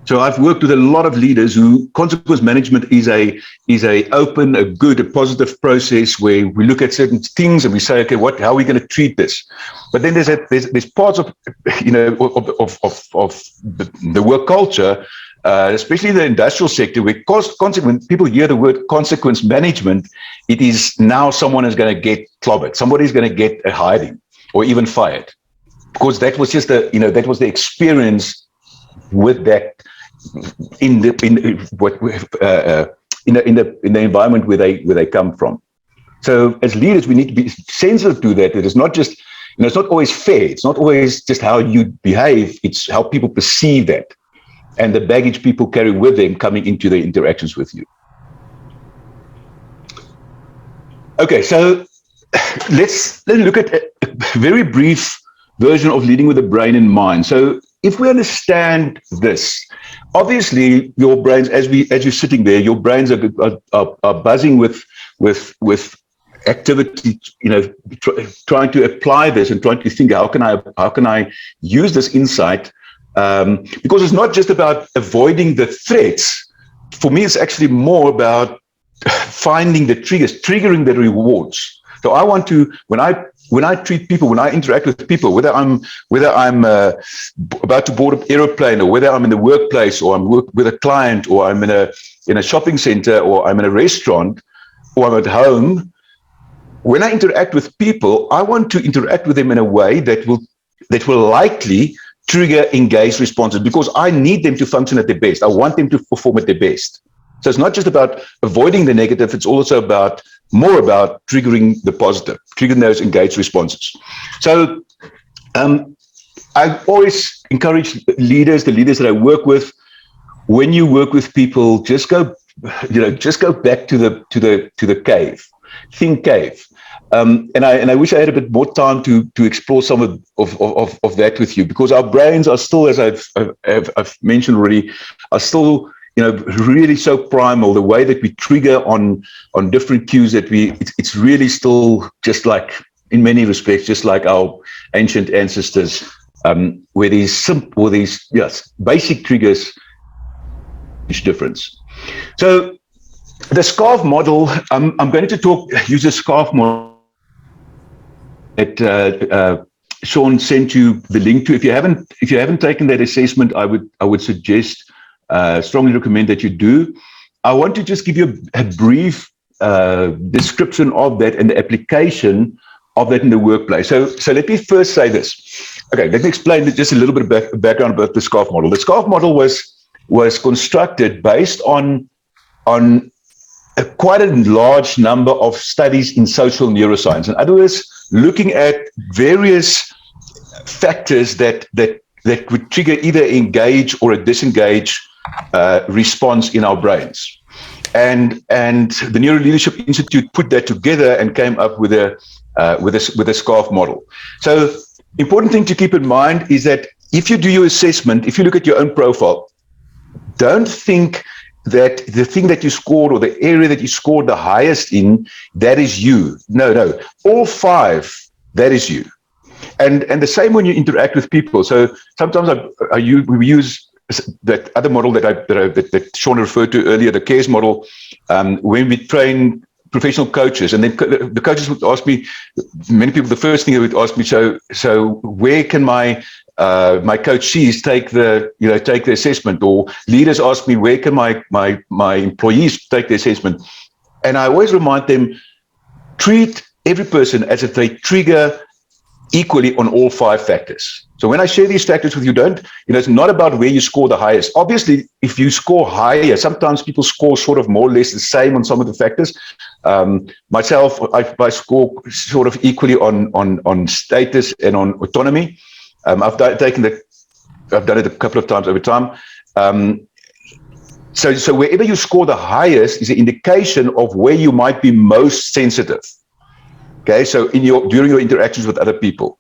So I've worked with a lot of leaders who consequence management is a open, a good, a positive process where we look at certain things and we say, okay, how are we going to treat this? But then there's parts of of the work culture, especially the industrial sector, where people hear the word consequence management, it is now someone is going to get clobbered, somebody's going to get a hiding or even fired, because that was just that was the experience with that in the environment where they come from. So as leaders, we need to be sensitive to that. It is not just, it's not always fair. It's not always just how you behave. It's how people perceive that, and the baggage people carry with them coming into their interactions with you. Okay, so let's look at a very brief version of leading with the brain in mind. So if we understand this, obviously your brains, as you're sitting there, your brains are buzzing with activity, trying to apply this and trying to think, how can I use this insight? Because it's not just about avoiding the threats. For me, it's actually more about finding the triggers, triggering the rewards. So I want to, when I treat people, when I interact with people, whether I'm about to board an aeroplane, or whether I'm in the workplace, or I'm with a client, or I'm in a shopping center, or I'm in a restaurant, or I'm at home, when I interact with people, I want to interact with them in a way that will likely trigger engaged responses, because I need them to function at their best. I want them to perform at their best. So it's not just about avoiding the negative, it's also more about triggering the positive, triggering those engaged responses. So I always encourage the leaders that I work with, when you work with people, just go back to the cave, think cave. And I wish I had a bit more time to explore some of that with you, because our brains are still, as I've mentioned already, are still really so primal. The way that we trigger on different cues, it's really still just like, in many respects, just like our ancient ancestors, where these basic triggers is difference. So the SCARF model, I'm going to use a SCARF model that Sean sent you the link to. If you haven't taken that assessment, I would suggest, strongly recommend that you do. I want to just give you a brief description of that and the application of that in the workplace. So let me first say this. Okay, let me explain just a little bit of background about the SCARF model. The SCARF model was constructed based on quite a large number of studies in social neuroscience. In other words, looking at various factors that would trigger either engage or a disengage response in our brains. And the Neuro Leadership Institute put that together and came up with a SCARF model. So important thing to keep in mind is that if you do your assessment, if you look at your own profile, don't think that the thing that you scored or the area that you scored the highest in, that is you. No. All 5, that is you. And the same when you interact with people. So sometimes we use that other model that Sean referred to earlier, the CARES model, when we train professional coaches, and then the coaches would ask me, many people, the first thing they would ask me, so where can my coachees take the assessment? Or leaders ask me, where can my employees take the assessment? And I always remind them, treat every person as if they trigger equally on all 5 factors. So when I share these factors with you, it's not about where you score the highest. Obviously, if you score higher, sometimes people score sort of more or less the same on some of the factors. Myself, I score sort of equally on status and on autonomy. I've done it a couple of times over time. So wherever you score the highest is an indication of where you might be most sensitive. Okay, so during your interactions with other people,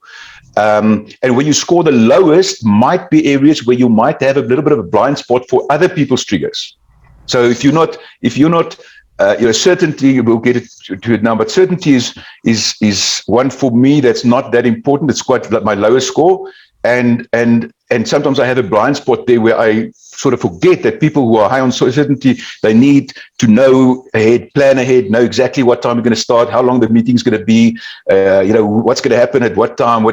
and when you score the lowest, might be areas where you might have a little bit of a blind spot for other people's triggers. So if you're not, certainty, we'll get to it now, but certainty is one for me that's not that important. It's quite my lowest score, and sometimes I have a blind spot there where I sort of forget that people who are high on certainty, they need to know ahead, plan ahead, know exactly what time we're going to start, how long the meeting's going to be, what's going to happen at what time.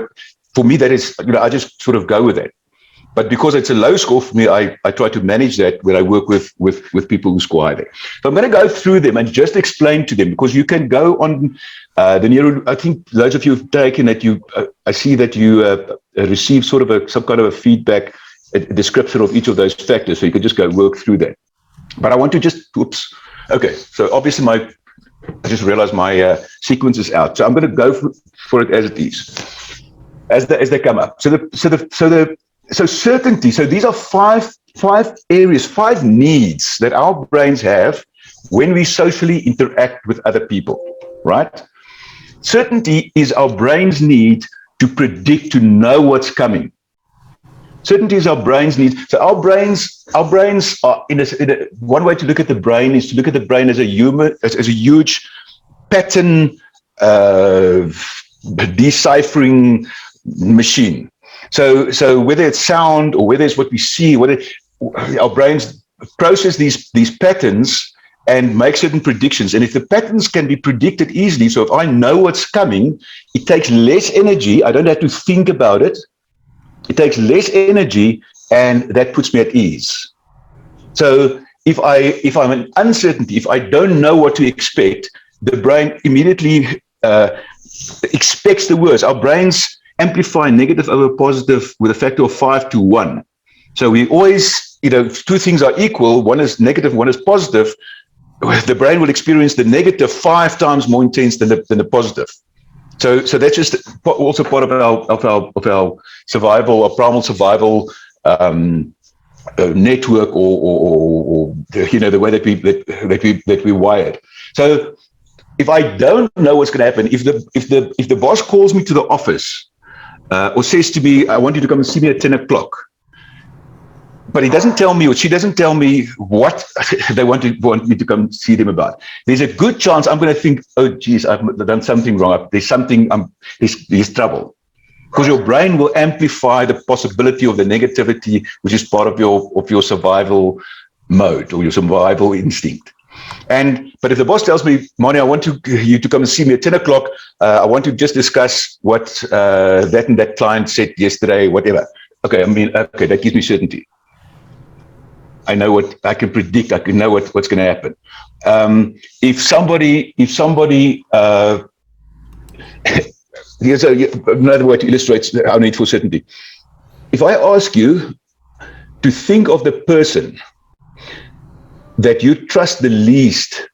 For me, that is, I just sort of go with that. But because it's a low score for me, I try to manage that when I work with people who score high there. So I'm going to go through them and just explain to them, because you can go on the neuro. I think those of you who've taken it, I see that you receive sort of some kind of a feedback, a description of each of those factors, so you can just go work through that. But I want to okay, so obviously I just realized my sequence is out, so I'm going to go for it as it is, as they come up. So certainty, so these are five areas, 5 needs that our brains have when we socially interact with other people, right? Certainty is our brain's need to predict, to know what's coming. Certainty is our brain's need. So our brains are one way to look at the brain is to look at the brain as a huge pattern deciphering machine. So whether it's sound or whether it's what we see, our brains process these patterns and make certain predictions. And if the patterns can be predicted easily, so if I know what's coming, it takes less energy. I don't have to think about it. It takes less energy, and that puts me at ease. So if I'm in uncertainty, if I don't know what to expect, the brain immediately expects the worst. Our brains amplify negative over positive with a factor of 5 to 1. So we always, 2 things are equal. One is negative, one is positive. The brain will experience the negative 5 times more intense than the positive. So that's just also part of our survival, our primal survival network, or the way that we wired. So if I don't know what's going to happen, if the boss calls me to the office or says to me, I want you to come and see me at 10 o'clock, but he doesn't tell me, or she doesn't tell me what they want me to come see them about, there's a good chance I'm going to think, oh geez, I've done something wrong. There's something, there's trouble. Because your brain will amplify the possibility of the negativity, which is part of your survival mode or your survival instinct. But if the boss tells me, Mannie, I want you to come and see me at 10 o'clock, I want to just discuss what that and that client said yesterday, whatever. Okay, that gives me certainty. I know what I can predict. I can know what's going to happen. If somebody, here's another way to illustrate our need for certainty. If I ask you to think of the person that you trust the least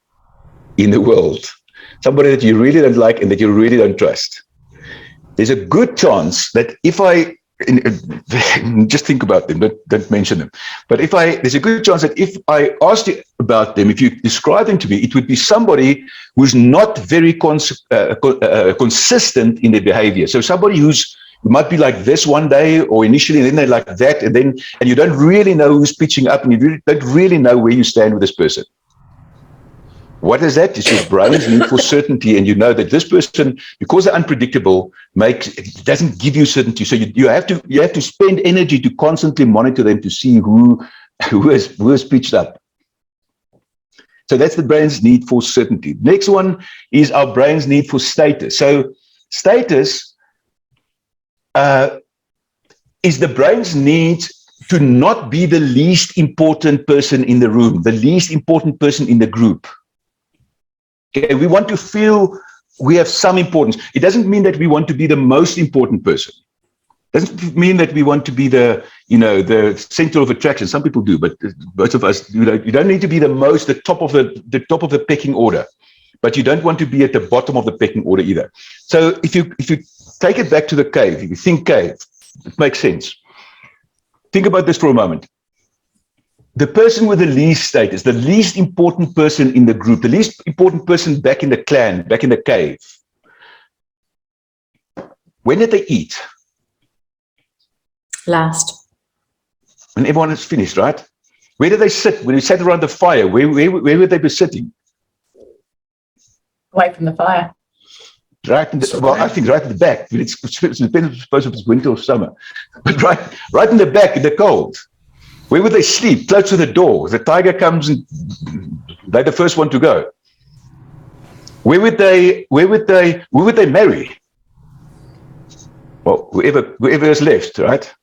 in the world, somebody that you really don't like and that you really don't trust, there's a good chance that just think about them, don't mention them. But there's a good chance that if I asked you about them, if you describe them to me, it would be somebody who's not very consistent in their behavior. So somebody who might be like this one day, or initially, and then they're like that, and you don't really know who's pitching up, and you don't really know where you stand with this person. What is that? It's your brain's need for certainty, and you know that this person, because they're unpredictable, it doesn't give you certainty. So you have to spend energy to constantly monitor them to see who has pitched up. So that's the brain's need for certainty. Next one is our brain's need for status. So status is the brain's need to not be the least important person in the room, the least important person in the group. Okay, we want to feel we have some importance. It doesn't mean that we want to be the most important person. It doesn't mean that we want to be the center of attraction. Some people do, but most of us, you don't need to be the top of the pecking order, but you don't want to be at the bottom of the pecking order either. So if you take it back to the cave, if you think cave, it makes sense. Think about this for a moment. The person with the least status, the least important person in the group, the least important person back in the clan, back in the cave. When did they eat? Last. When everyone is finished, right? Where did they sit? When they sat around the fire, where would they be sitting? Away from the fire. Right I think right at the back. It depends, I suppose, if it's winter or summer. But right in the back, in the cold. Where would they sleep? Close to the door. The tiger comes and they're the first one to go. Where would they marry? Well, whoever is left, right?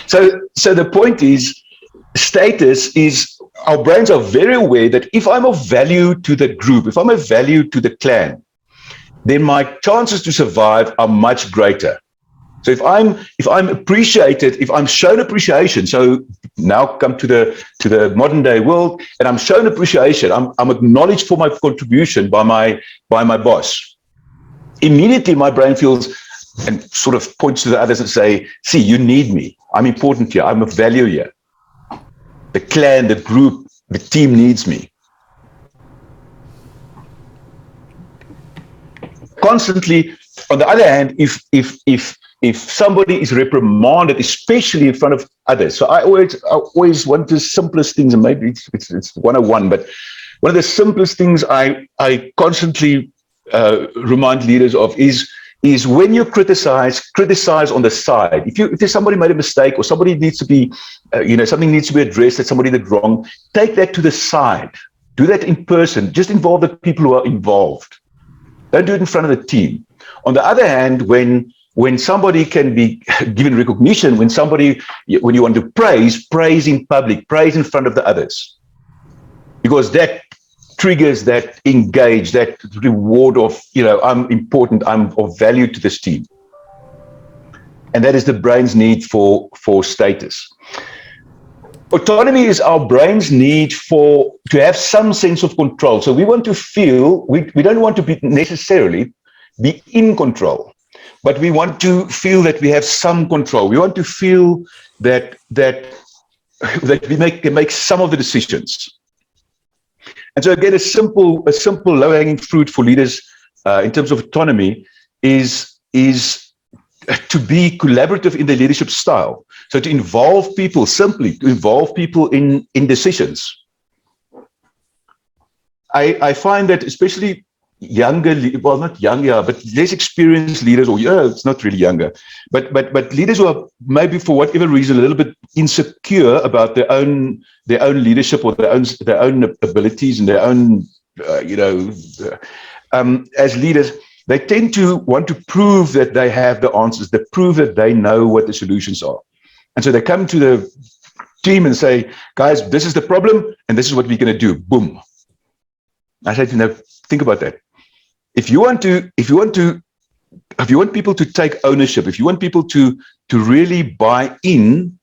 So the point is, status is, our brains are very aware that if I'm of value to the group, if I'm of value to the clan, then my chances to survive are much greater. So if I'm appreciated, if I'm shown appreciation, so now come to the modern day world, and I'm shown appreciation, I'm acknowledged for my contribution by my boss. Immediately my brain feels and sort of points to the others and say, see, you need me. I'm important here. I'm of value here. The clan, the group, the team needs me. Constantly, on the other hand, if somebody is reprimanded, especially in front of others, so I always want the simplest things, and maybe it's 101, but one of the simplest things I constantly remind leaders of is when you criticize on the side. If there's somebody made a mistake, or somebody needs to be, something needs to be addressed that somebody did wrong, take that to the side. Do that in person. Just involve the people who are involved. Don't do it in front of the team. On the other hand, when somebody can be given recognition, when you want to praise in public, praise in front of the others, because that triggers that engage, that reward of, I'm important, I'm of value to this team. And that is the brain's need for status. Autonomy is our brain's need to have some sense of control. So we want to feel, we don't want to necessarily be in control, but we want to feel that we have some control. We want to feel that we can make some of the decisions. And so again, a simple low-hanging fruit for leaders in terms of autonomy is to be collaborative in the leadership style. So to involve people, simply to involve people in decisions. I find that especially younger, well, not younger, but less experienced leaders, or it's not really younger, but leaders who are maybe for whatever reason a little bit insecure about their own leadership, or their own abilities and their own as leaders, they tend to want to prove that they have the answers, they prove that they know what the solutions are. And so they come to the team and say, guys, this is the problem and this is what we're going to do. Boom. I say to them, think about that. If you want people to take ownership, if you want people to really buy in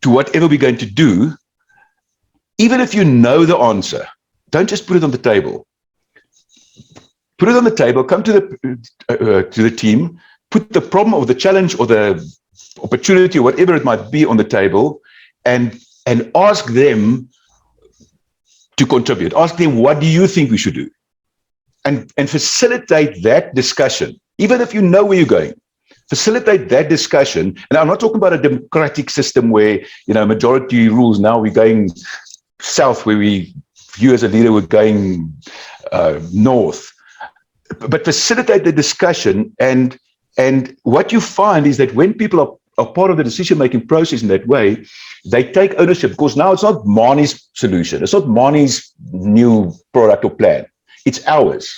to whatever we're going to do, even if you know the answer, don't just put it on the table. Put it on the table, come to the team, put the problem or the challenge or the opportunity or whatever it might be on the table, and ask them to contribute. Ask them, what do you think we should do? And facilitate that discussion, even if you know where you're going. Facilitate that discussion. And I'm not talking about a democratic system where, majority rules. Now we're going south, where we you as a leader were going north, but facilitate the discussion. And what you find is that when people are part of the decision-making process in that way, they take ownership, because now it's not Mannie's solution. It's not Mannie's new product or plan. It's ours.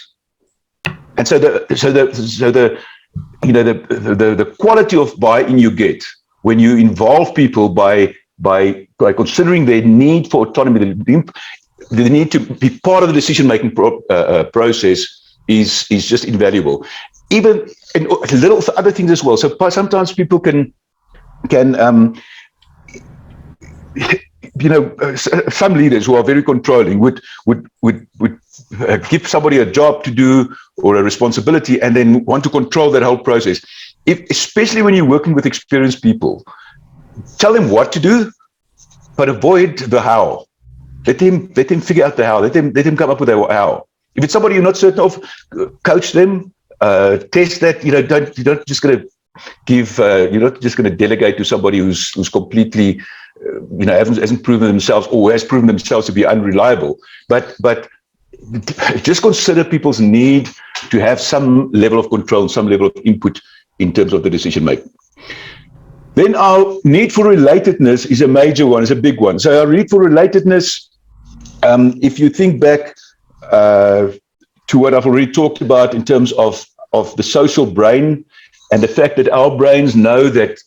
And so the quality of buy-in you get when you involve people by considering their need for autonomy, the need to be part of the decision-making process is just invaluable. Even in little other things as well. So sometimes people can some leaders who are very controlling would give somebody a job to do or a responsibility and then want to control that whole process. Especially when you're working with experienced people, tell them what to do, but avoid the how. Let them figure out the how. Let them come up with a how. If it's somebody you're not certain of, coach them, test that. You're not just going to give. You're not just going to delegate to somebody who's completely, hasn't proven themselves or has proven themselves to be unreliable. But just consider people's need to have some level of control, some level of input in terms of the decision making. Then our need for relatedness is a major one, is a big one. So our need for relatedness, if you think back to what I've already talked about in terms of the social brain and the fact that our brains know that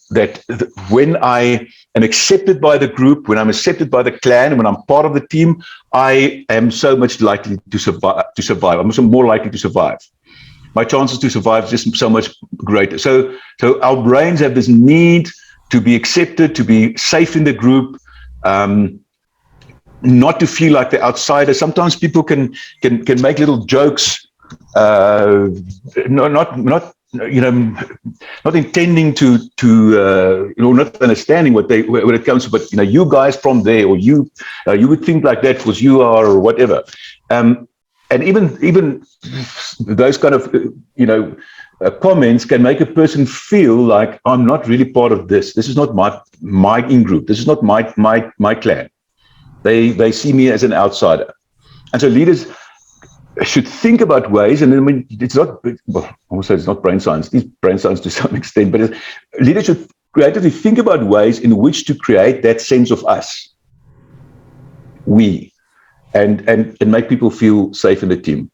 when I am accepted by the group, when I'm accepted by the clan, when I'm part of the team, I am so much likely to survive. I'm so more likely to survive. My chances to survive is just so much greater. So our brains have this need to be accepted, to be safe in the group, not to feel like the outsider. Sometimes people can make little jokes, not intending to not understanding what it comes to, but you guys from there, or you would think like that because you are, or whatever. And even those kind of comments can make a person feel like, I'm not really part of this. This is not my in-group. This is not my clan. They see me as an outsider. And so leaders should think about ways, and I mean, it's not, well, also it's not brain science. It's brain science to some extent, but leaders should creatively think about ways in which to create that sense of us, we, and make people feel safe in the team.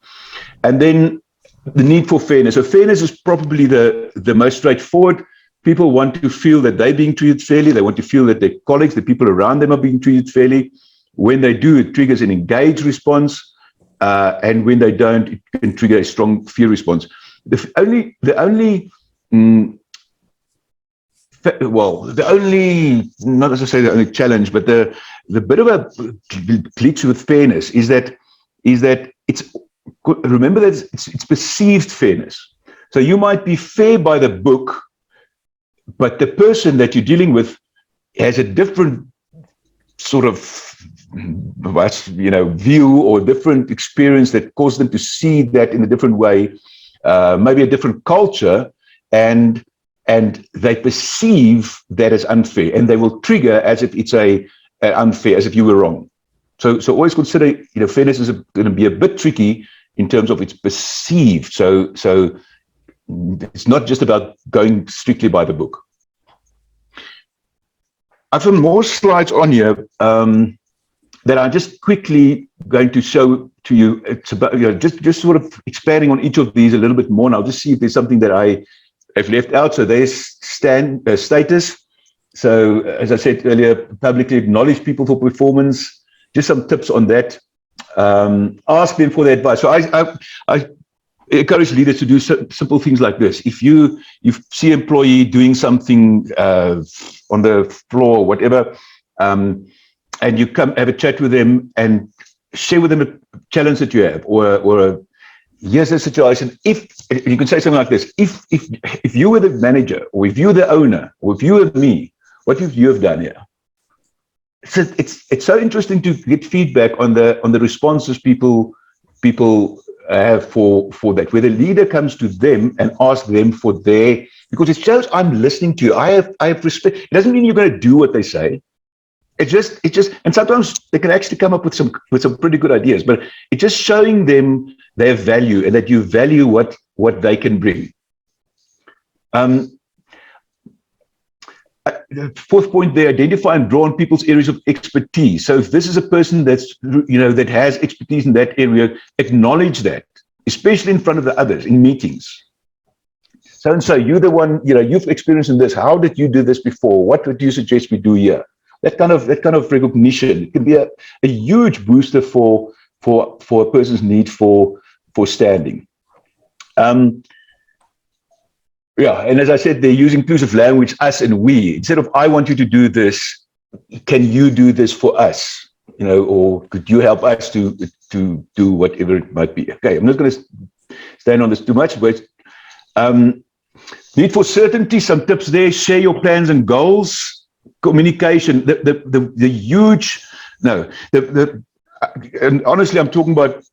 And then the need for fairness. So fairness is probably the most straightforward. People want to feel that they're being treated fairly. They want to feel that their colleagues, the people around them, are being treated fairly. When they do, it triggers an engaged response. And when they don't, it can trigger a strong fear response. The only, not as I say the only challenge, but the bit of a glitch with fairness is that it's, remember that it's perceived fairness. So you might be fair by the book, but the person that you're dealing with has a different sort of view or different experience that caused them to see that in a different way, maybe a different culture, and they perceive that as unfair, and they will trigger as if it's unfair, as if you were wrong. So always consider, fairness is going to be a bit tricky in terms of it's perceived. So it's not just about going strictly by the book. I've some more slides on here that I'm just quickly going to show to you. It's about just sort of expanding on each of these a little bit more. And I'll just see if there's something that I have left out. So there's status. So as I said earlier, publicly acknowledge people for performance. Just some tips on that. Ask them for their advice. So I encourage leaders to do simple things like this. If you see an employee doing something on the floor or whatever, and you come have a chat with them and share with them a challenge that you have, or here's a situation. If you can say something like this, if you were the manager, or if you were the owner, or if you were me, what would you have done here? So it's so interesting to get feedback on the responses people have for that, where the leader comes to them and asks them for because it shows I'm listening to you. I have respect. It doesn't mean you're going to do what they say. it just, and sometimes they can actually come up with some pretty good ideas, but it's just showing them their value and that you value what they can bring. Fourth point there, identify and draw on people's areas of expertise. So if this is a person that's, that has expertise in that area, acknowledge that, especially in front of the others in meetings. So you're the one, you've experienced in this. How did you do this before? What would you suggest we do here? That kind of recognition, it can be a huge booster for a person's need for standing. Yeah, and as I said, they use inclusive language, us and we. Instead of I want you to do this, can you do this for us? Or could you help us to do whatever it might be? Okay, I'm not going to stand on this too much, but need for certainty, some tips there. Share your plans and goals. Communication, and honestly, I'm talking about,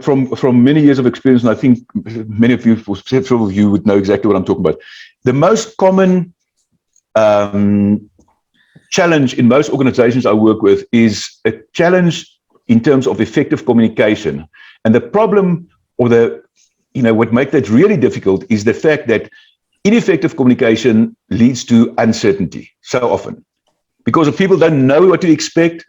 from many years of experience, and I think many of you, or several of you, would know exactly what I'm talking about. The most common challenge in most organizations I work with is a challenge in terms of effective communication. And the problem, or what makes that really difficult, is the fact that ineffective communication leads to uncertainty so often, because if people don't know what to expect.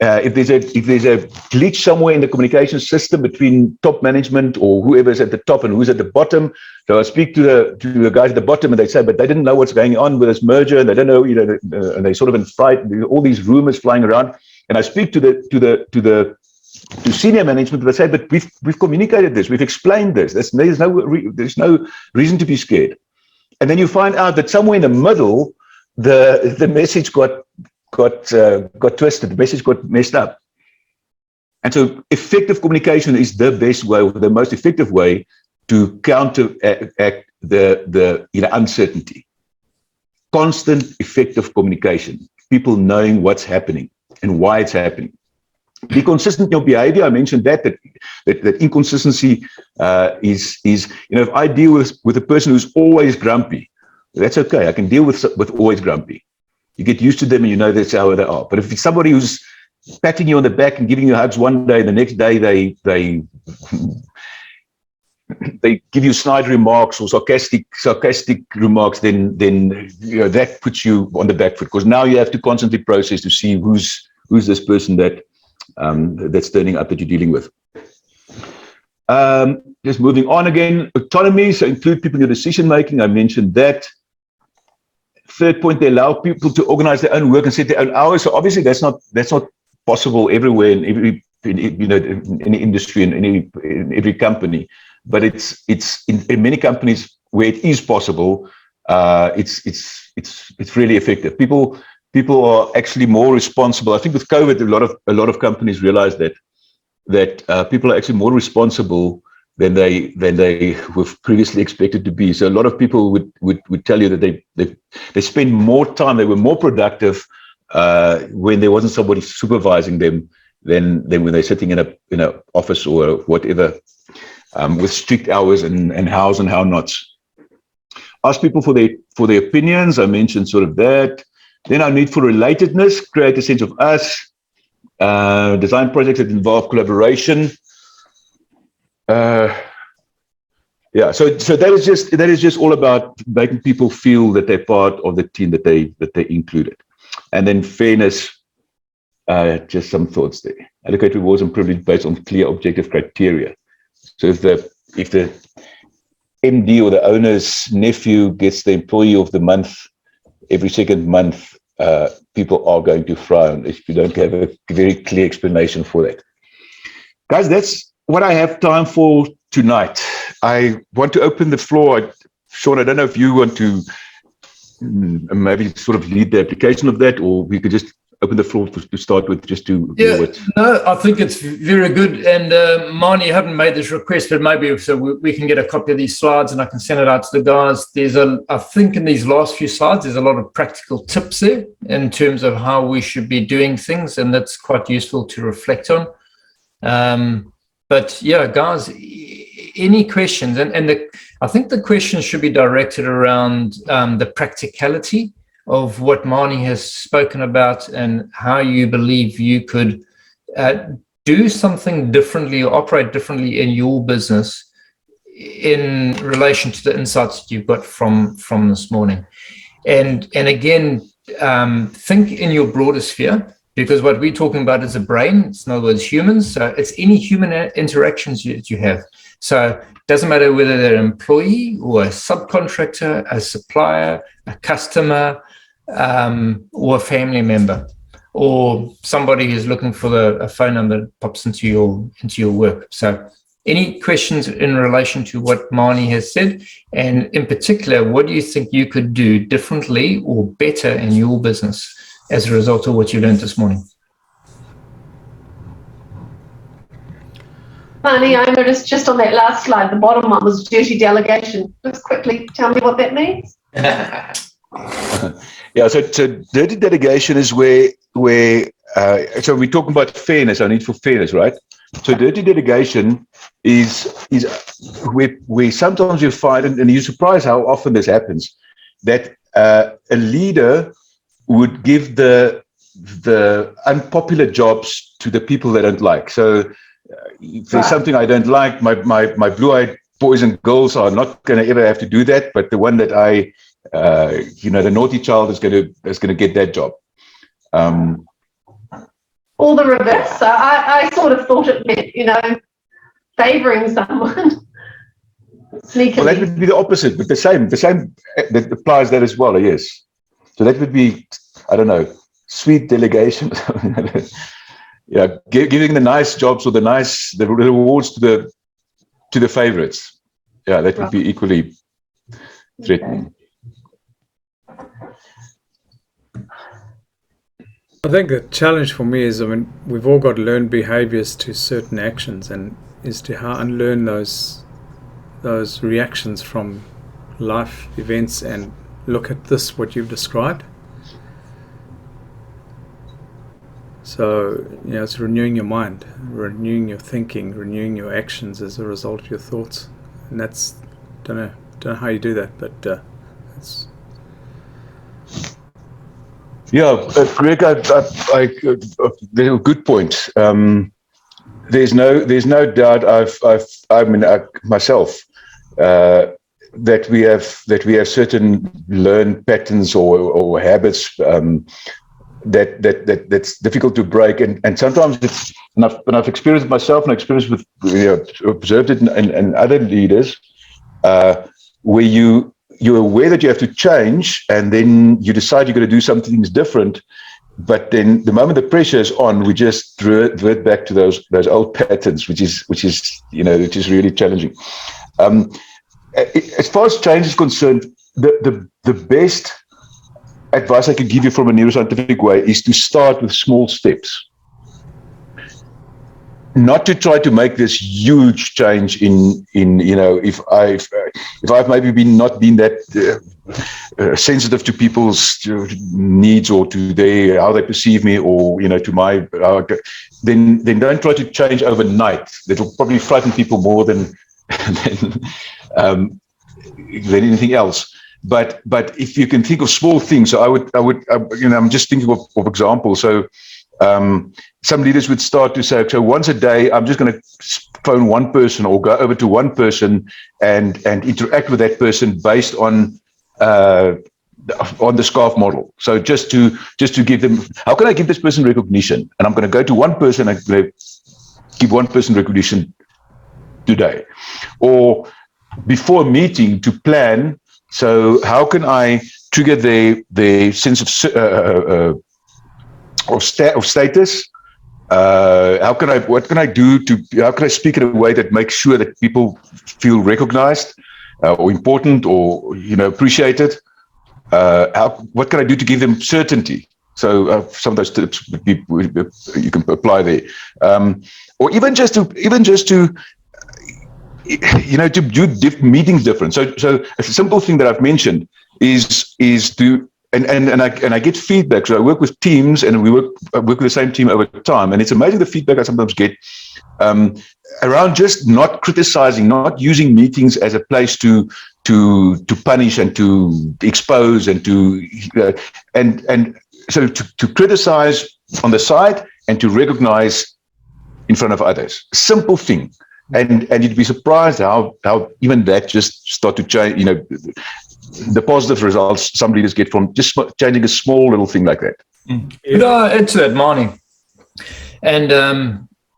If there's a glitch somewhere in the communication system between top management or whoever's at the top and who's at the bottom, so I speak to the guys at the bottom and they say, but they didn't know what's going on with this merger, and they don't know, and they sort of in fright, all these rumors flying around. And I speak to senior management, and they say, but we've communicated this, we've explained this. There's no reason to be scared. And then you find out that somewhere in the middle, the message got twisted, the message got messed up. And so effective communication is the best way, or the most effective way, to counteract the uncertainty. Constant effective communication, people knowing what's happening and why it's happening. Be consistent in your behavior. I mentioned that inconsistency is if I deal with a person who's always grumpy, that's okay. I can deal with always grumpy. You get used to them and you know that's how they are. But if it's somebody who's patting you on the back and giving you hugs one day, and the next day they give you snide remarks or sarcastic remarks, then that puts you on the back foot, because now you have to constantly process to see who's this person that's turning up that you're dealing with. Just moving on again, autonomy, so include people in your decision making. I mentioned that. Third point, they allow people to organize their own work and set their own hours. So obviously that's not possible everywhere in every in any industry and in every company. But it's in many companies where it is possible. It's really effective. People are actually more responsible. I think with COVID, a lot of companies realized that people are actually more responsible than they were previously expected to be. So a lot of people would tell you that they spend more time, they were more productive when there wasn't somebody supervising them than when they're sitting in a office or whatever, with strict hours and hows and how nots. Ask people for their opinions. I mentioned sort of that. Then our need for relatedness, create a sense of us. Design projects that involve collaboration. So that is just all about making people feel that they're part of the team, that they included. And then fairness, just some thoughts there. Allocate rewards and privilege based on clear objective criteria. So if the MD or the owner's nephew gets the employee of the month every second month, people are going to frown if you don't have a very clear explanation for that. Guys, that's what I have time for tonight. I want to open the floor. Sean, I don't know if you want to maybe sort of lead the application of that, or we could just open the floor to start with, just to... No, I think it's very good. And Mannie, you haven't made this request, but maybe so we can get a copy of these slides and I can send it out to the guys. I think in these last few slides, there's a lot of practical tips there in terms of how we should be doing things, and that's quite useful to reflect on. But yeah, guys, any questions? And I think the questions should be directed around the practicality of what Mannie has spoken about and how you believe you could do something differently or operate differently in your business in relation to the insights that you've got from this morning. And again, think in your broader sphere, because what we're talking about is a brain. It's in other words humans. So it's any human interactions that you have. So it doesn't matter whether they're an employee or a subcontractor, a supplier, a customer, or a family member, or somebody who's looking for a phone number that pops into your work. So any questions in relation to what Mannie has said, and in particular, what do you think you could do differently or better in your business as a result of what you learned this morning? Mannie, I noticed just on that last slide, the bottom one was dirty delegation. Just quickly tell me what that means. Yeah, so dirty delegation is where so we're talking about fairness, our need for fairness, right? So dirty delegation is where sometimes you find, and you're surprised how often this happens, that a leader would give the unpopular jobs to the people they don't like. So if there's something I don't like, my blue-eyed boys and girls are not going to ever have to do that, but the one that the naughty child is going to get that job. Or the reverse. So I sort of thought it meant, favouring someone. Sneakily. Well, that would be the opposite, but the same that applies that as well. Yes. So that would be, I don't know, sweet delegation. Yeah, giving the nice jobs or the rewards to the favorites. Yeah, that would be equally threatening. I think the challenge for me is, we've all got learned behaviors to certain actions, and is to how unlearn those reactions from life events and look at what you've described. So, it's renewing your mind, renewing your thinking, renewing your actions as a result of your thoughts. And that's, don't know how you do that, but it's... Yeah, Greg, very good point. There's no doubt. Myself that we have certain learned patterns or habits that's difficult to break, and sometimes it's. And I've experienced it myself, and experienced with observed it in other leaders, where you're aware that you have to change, and then you decide you're going to do something different, but then the moment the pressure is on, we just revert back to those old patterns, which is really challenging. As far as change is concerned, the best advice I could give you from a neuroscientific way is to start with small steps. Not to try to make this huge change in if I've maybe not been that sensitive to people's needs or to how they perceive me, or to my then don't try to change overnight. That'll probably frighten people more than anything else. But if you can think of small things, so I would I'm just thinking of examples. So some leaders would start to say, so once a day, I'm just going to phone one person or go over to one person and interact with that person based on the SCARF model. So just to give them, how can I give this person recognition? And I'm going to go to one person and give one person recognition today. Or before a meeting, to plan. So how can I trigger the sense of status? What can I do how can I speak in a way that makes sure that people feel recognized or important or appreciated? What can I do to give them certainty? So some of those tips you can apply there, or even just to do meetings different. So a simple thing that I've mentioned is to and I get feedback. So I work with teams, and I work with the same team over time, and it's amazing the feedback I sometimes get around just not criticizing, not using meetings as a place to punish and to expose and to so to criticize on the side and to recognize in front of others. Simple thing. And you'd be surprised how even that just start to change, you know, the positive results some leaders get from just changing a small little thing like that. Could I add to that, Mannie? And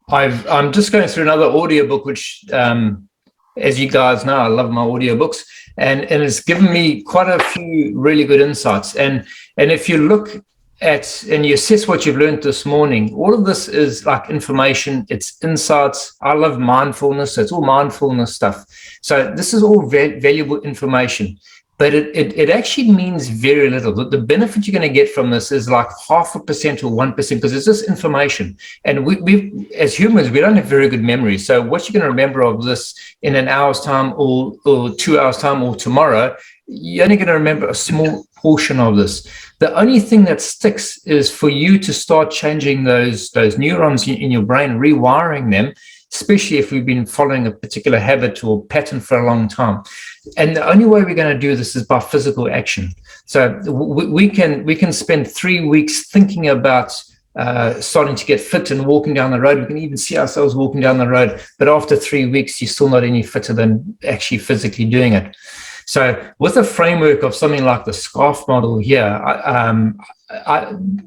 I'm just going through another audiobook, which, as you guys know, I love my audiobooks, and it's given me quite a few really good insights. And if you look at and you assess what you've learned this morning, all of this is like information, it's insights. I love mindfulness, so it's all mindfulness stuff. So this is all valuable information, but it actually means very little. The benefit you're going to get from this is like 0.5% or 1%, because it's just information. And we as humans, we don't have very good memory. So what you're going to remember of this in an hour's time or 2 hours time or tomorrow, you're only going to remember a small portion of this. The only thing that sticks is for you to start changing those neurons in your brain, rewiring them, especially if we've been following a particular habit or pattern for a long time. And the only way we're going to do this is by physical action. So we can spend 3 weeks thinking about starting to get fit and walking down the road. We can even see ourselves walking down the road, but after 3 weeks, you're still not any fitter than actually physically doing it. So with a framework of something like the SCARF model here,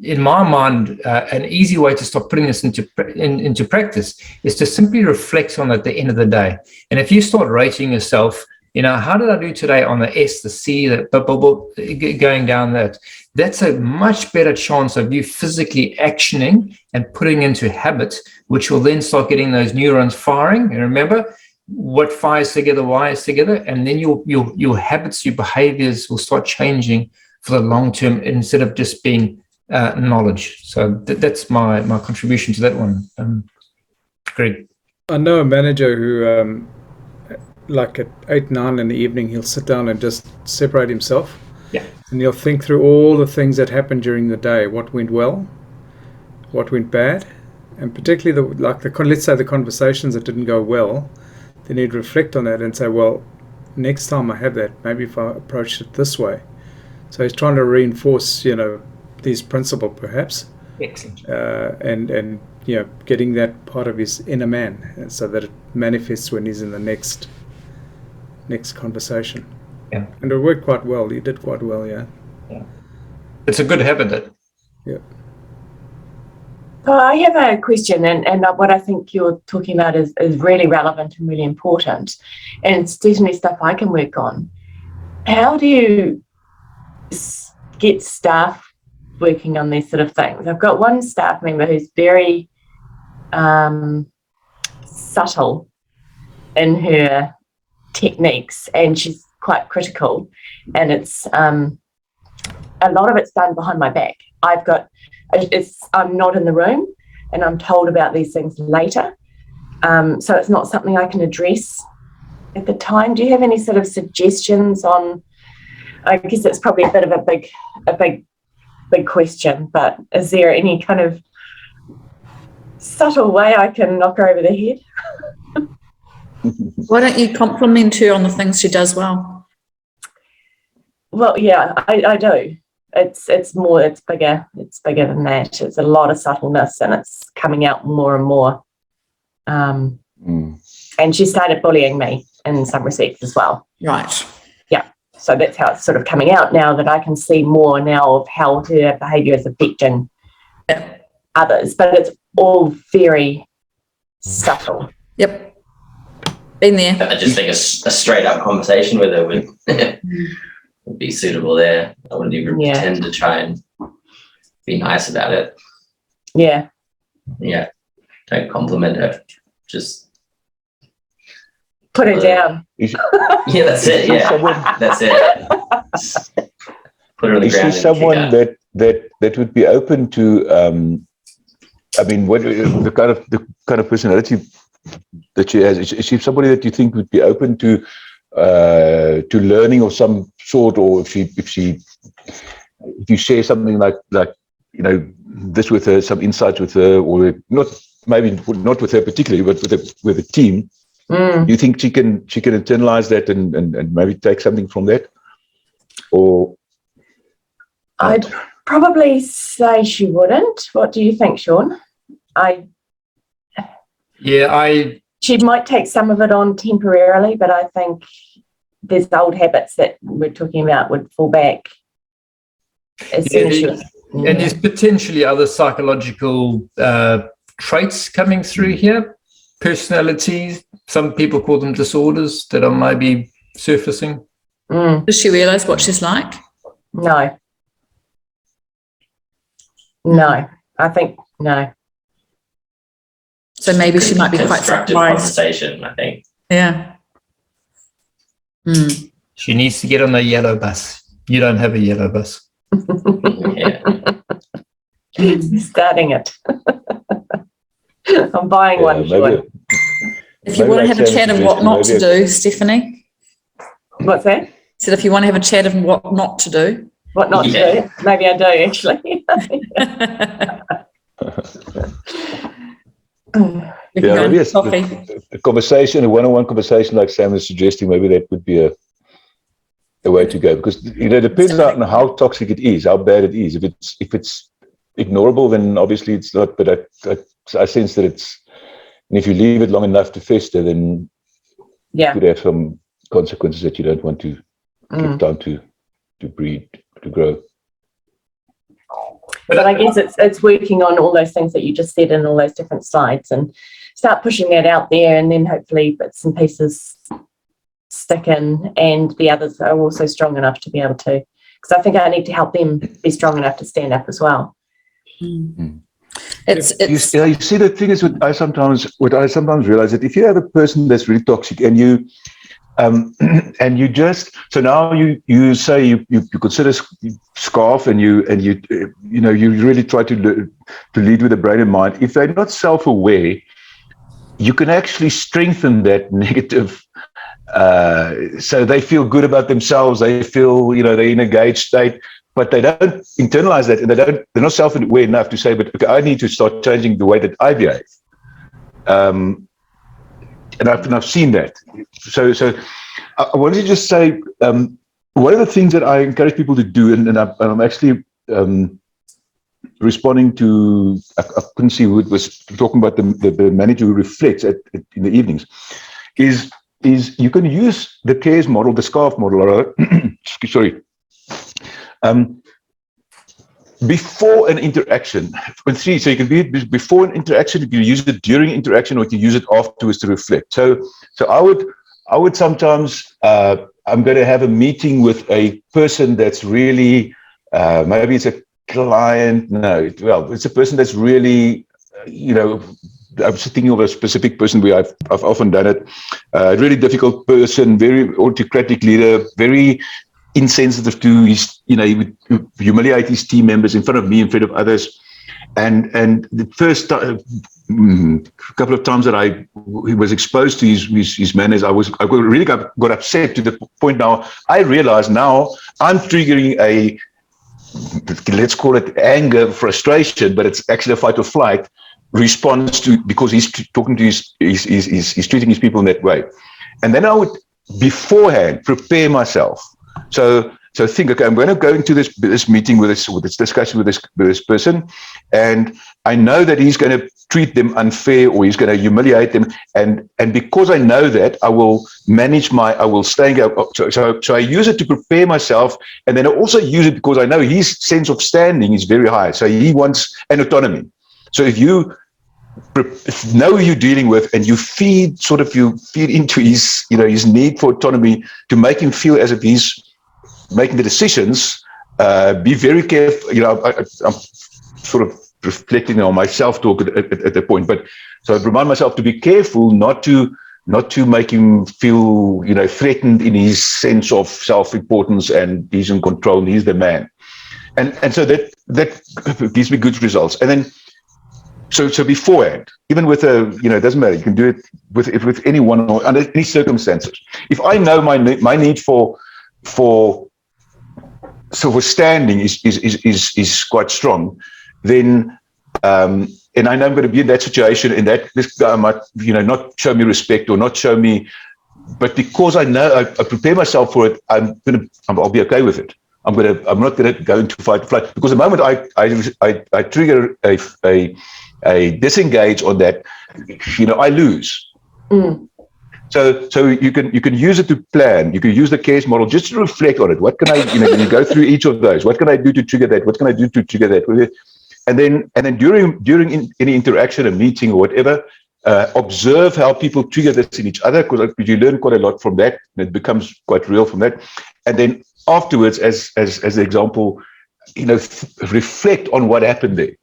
in my mind, an easy way to start putting this into practice is to simply reflect on it at the end of the day. And if you start rating yourself, you know, how did I do today on the S, the C, going down that? That's a much better chance of you physically actioning and putting into habit, which will then start getting those neurons firing. And remember, what fires together wires together, and then your habits, your behaviors will start changing for the long term instead of just being knowledge. So that's my contribution to that one. Greg. I know a manager who like at 8, 9 in the evening, he'll sit down and just separate himself. Yeah. And he'll think through all the things that happened during the day, what went well, what went bad, and particularly let's say the conversations that didn't go well. Then he'd reflect on that and say, well, next time I have that, maybe if I approach it this way. So he's trying to reinforce, you know, these principles perhaps. Excellent. And you know, getting that part of his inner man so that it manifests when he's in the next conversation. Yeah. And it worked quite well. He did quite well, yeah. Yeah. It's a good habit. Yeah. Well, I have a question, and what I think you're talking about is really relevant and really important, and it's definitely stuff I can work on. How do you get staff working on these sort of things? I've got one staff member who's very subtle in her techniques, and she's quite critical, and it's a lot of it's done behind my back. I'm not in the room, and I'm told about these things later. So it's not something I can address at the time. Do you have any sort of suggestions on? I guess it's probably a bit of a big question, but is there any kind of subtle way I can knock her over the head? Why don't you compliment her on the things she does well? Well, yeah, I do. It's bigger than that. It's a lot of subtleness, and it's coming out more and more. And she started bullying me in some respects as well. Right. Yeah. So that's how it's sort of coming out now, that I can see more now of how her behaviour is affecting others, but it's all very subtle. Yep. Been there. I just think a straight up conversation with her would be suitable there. I wouldn't even pretend to try and be nice about it. Yeah. Yeah. Don't compliment her. Just put her down. Yeah, that's it. Yeah. That's it. Put her on the ground. Is she someone that would be open to I mean, what the kind of personality that she has? Is she somebody that you think would be open to learning of some sort, or if you share something like you know this with her, some insights with her, or not with her particularly, but with the team, Mm. Do you think she can internalize that and maybe take something from that? Or I'd probably say she wouldn't. What do you think, Sean? She might take some of it on temporarily, but I think there's old habits that we're talking about would fall back as soon as she was. And there's potentially other psychological traits coming through here, personalities. Some people call them disorders that are maybe surfacing. Mm. Does she realise what she's like? No, I think no. So maybe she might be quite Constructive surprised. conversation, I think. Yeah. Mm. She needs to get on a yellow bus. You don't have a yellow bus. Yeah. Starting it. I'm buying one, Sean. If you want to have a chat of what not to do, Stephanie. What's that? Said if you want to have a chat of what not to do. What not to do? Maybe I do, actually. Yes, a conversation, a one-on-one conversation like Sam is suggesting, maybe that would be a way to go, because it depends on how toxic it is, how bad it is. If it's ignorable, then obviously it's not. But I sense that it's, and if you leave it long enough to fester, then it could have some consequences that you don't want to give time to breed, to grow. But I guess it's working on all those things that you just said in all those different slides, and start pushing that out there, and then hopefully bits and pieces stick in, and the others are also strong enough to be able to. Because I think I need to help them be strong enough to stand up as well. Mm. You see, the thing is, what I sometimes realize, that if you have a person that's really toxic, and you just, so now you say you consider scarf, and you really try to lead with the brain and mind. If they're not self-aware, you can actually strengthen that negative. So they feel good about themselves. They feel, they're in a engaged state, but they don't internalize that, and they're not self-aware enough to say, but okay, I need to start changing the way that I behave. And I've seen that. So I wanted to just say, one of the things that I encourage people to do, and I'm actually responding to, I couldn't see who it was talking about, the manager who reflects in the evenings, is you can use the CARES model, the SCARF model, sorry, before an interaction. So you can be before an interaction, you can use it during interaction, or you can use it afterwards to reflect. So I would sometimes, I'm going to have a meeting with a person that's really, maybe it's a client. No, well, it's a person that's really, I'm just thinking of a specific person where I've often done it. Really difficult person, very autocratic leader, very insensitive to his, he would humiliate his team members in front of me, in front of others. And the first couple of times that he was exposed to his manners, I really got upset, to the point now I realize now I'm triggering a, let's call it anger, frustration, but it's actually a fight or flight response to, because he's talking to he's treating his people in that way. And then I would beforehand prepare myself. So think, okay, I'm going to go into this meeting with this discussion with this person, and I know that he's going to treat them unfair, or he's going to humiliate them, and because I know that, I will stay. So I use it to prepare myself, and then I also use it because I know his sense of standing is very high. So he wants an autonomy. So if you know who you're dealing with, and you feed into his need for autonomy, to make him feel as if he's making the decisions, be very careful. I'm sort of reflecting on my self-talk at that point, but so I remind myself to be careful not to make him feel threatened in his sense of self-importance, and he's in control and he's the man, and so that gives me good results. And then so beforehand, even with it doesn't matter, you can do it with anyone or under any circumstances. If I know my need for standing is quite strong, then and I know I'm going to be in that situation, and that this guy might, not show me respect or not show me, but because I know I prepare myself for it, I'll be okay with it. I'm not going to go into fight or flight, because the moment I trigger a disengage on that, I lose. So you can use it to plan. You can use the case model just to reflect on it. What can I, you go through each of those. What can I do to trigger that? What can I do to trigger that? And then during any interaction, a meeting or whatever, observe how people trigger this in each other, because you learn quite a lot from that, and it becomes quite real from that. And then afterwards, as the example, reflect on what happened there.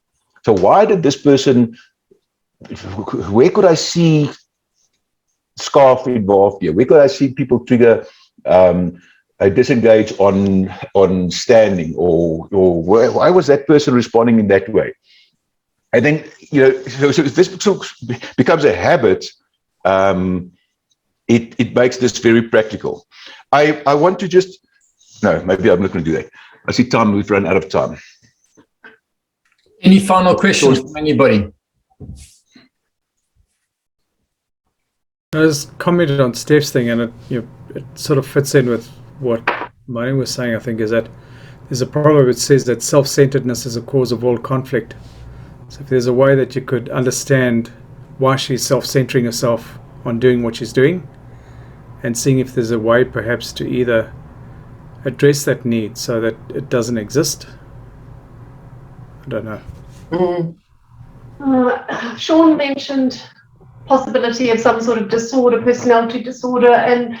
So why did this person? Where could I see scarf involved here? Where could I see people trigger a disengage on standing, or why was that person responding in that way? And then so if this becomes a habit, it makes this very practical. I want to just maybe I'm not going to do that. I see time, we've run out of time. Any final questions from anybody? I just commented on Steph's thing, and it sort of fits in with what Mannie was saying. I think is that there's a proverb that says that self-centeredness is a cause of all conflict. So if there's a way that you could understand why she's self-centering herself on doing what she's doing, and seeing if there's a way perhaps to either address that need so that it doesn't exist. I don't know. Sean mentioned possibility of some sort of disorder, personality disorder, and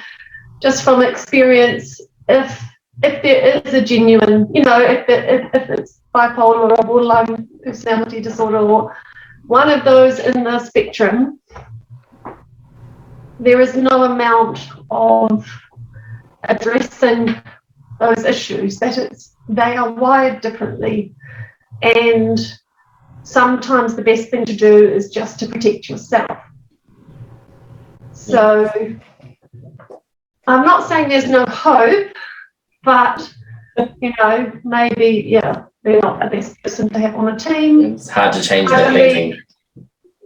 just from experience, if there is a genuine, if it's bipolar or borderline personality disorder or one of those in the spectrum, there is no amount of addressing those issues. They are wired differently, and sometimes the best thing to do is just to protect yourself. So I'm not saying there's no hope, but maybe they're not the best person to have on a team. It's hard to change that thinking.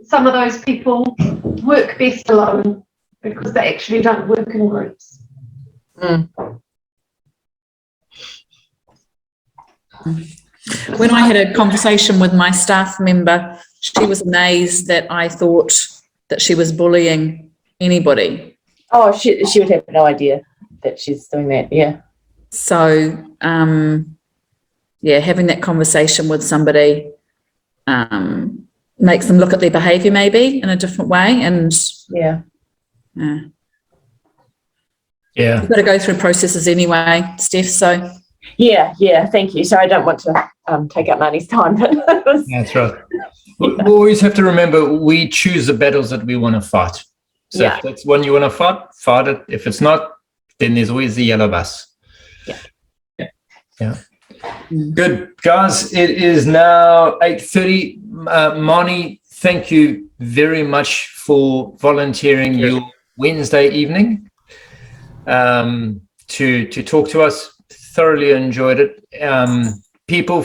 Some of those people work best alone because they actually don't work in groups. When I had a conversation with my staff member, she was amazed that I thought that she was bullying anybody. Oh, she would have no idea that she's doing that. Yeah. So, having that conversation with somebody makes them look at their behaviour maybe in a different way, and you've got to go through processes anyway, Steph. So. Yeah, thank you. So I don't want to take up Mannie's time. That's right. We always have to remember we choose the battles that we want to fight. So if that's one you want to fight it. If it's not, then there's always the yellow bus. Yeah. Good. Guys, it is now 8:30. Mannie, thank you very much for volunteering your Wednesday evening to talk to us. Thoroughly enjoyed it. People,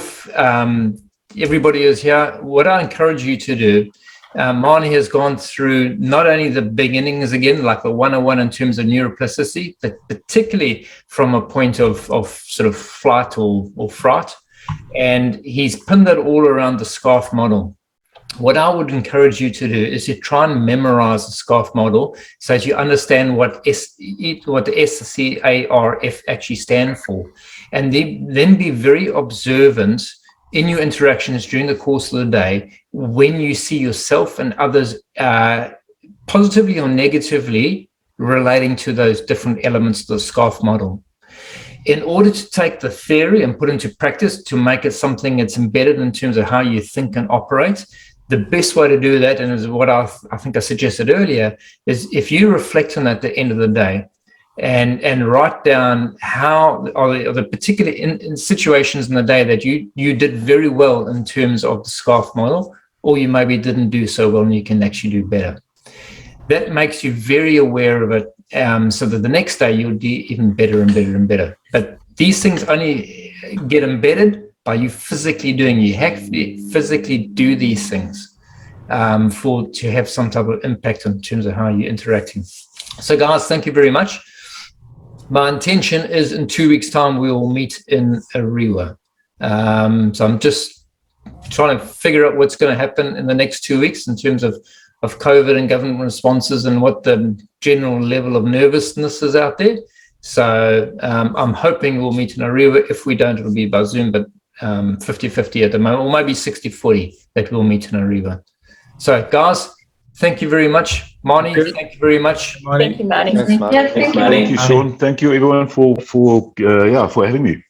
everybody is here. What I encourage you to do, Mannie has gone through not only the beginnings again, like the 101 in terms of neuroplasticity, but particularly from a point of sort of flight or fright. And he's pinned it all around the SCARF model. What I would encourage you to do is to try and memorize the SCARF model so that you understand what the SCARF actually stand for, and then be very observant in your interactions during the course of the day when you see yourself and others positively or negatively relating to those different elements of the SCARF model. In order to take the theory and put into practice to make it something that's embedded in terms of how you think and operate, the best way to do that, and is what I think I suggested earlier, is if you reflect on that at the end of the day and write down how are the particular in situations in the day that you did very well in terms of the SCARF model, or you maybe didn't do so well and you can actually do better. That makes you very aware of it, so that the next day you'll do even better and better and better. But these things only get embedded by you physically doing. You have to physically do these things. to have some type of impact in terms of how you're interacting. So guys, thank you very much. My intention is in 2 weeks' time we will meet in Ariwa. So I'm just trying to figure out what's going to happen in the next 2 weeks in terms of COVID and government responses and what the general level of nervousness is out there. So I'm hoping we'll meet in Ariwa. If we don't, it'll be by Zoom, but 50-50 at the moment, or maybe 60-40 that we'll meet in Ariwa. So guys, thank you very much. Mannie, thank you very much. Thank you, Mannie. Yes, thank you. Thank you, Sean. Thank you, everyone, for having me.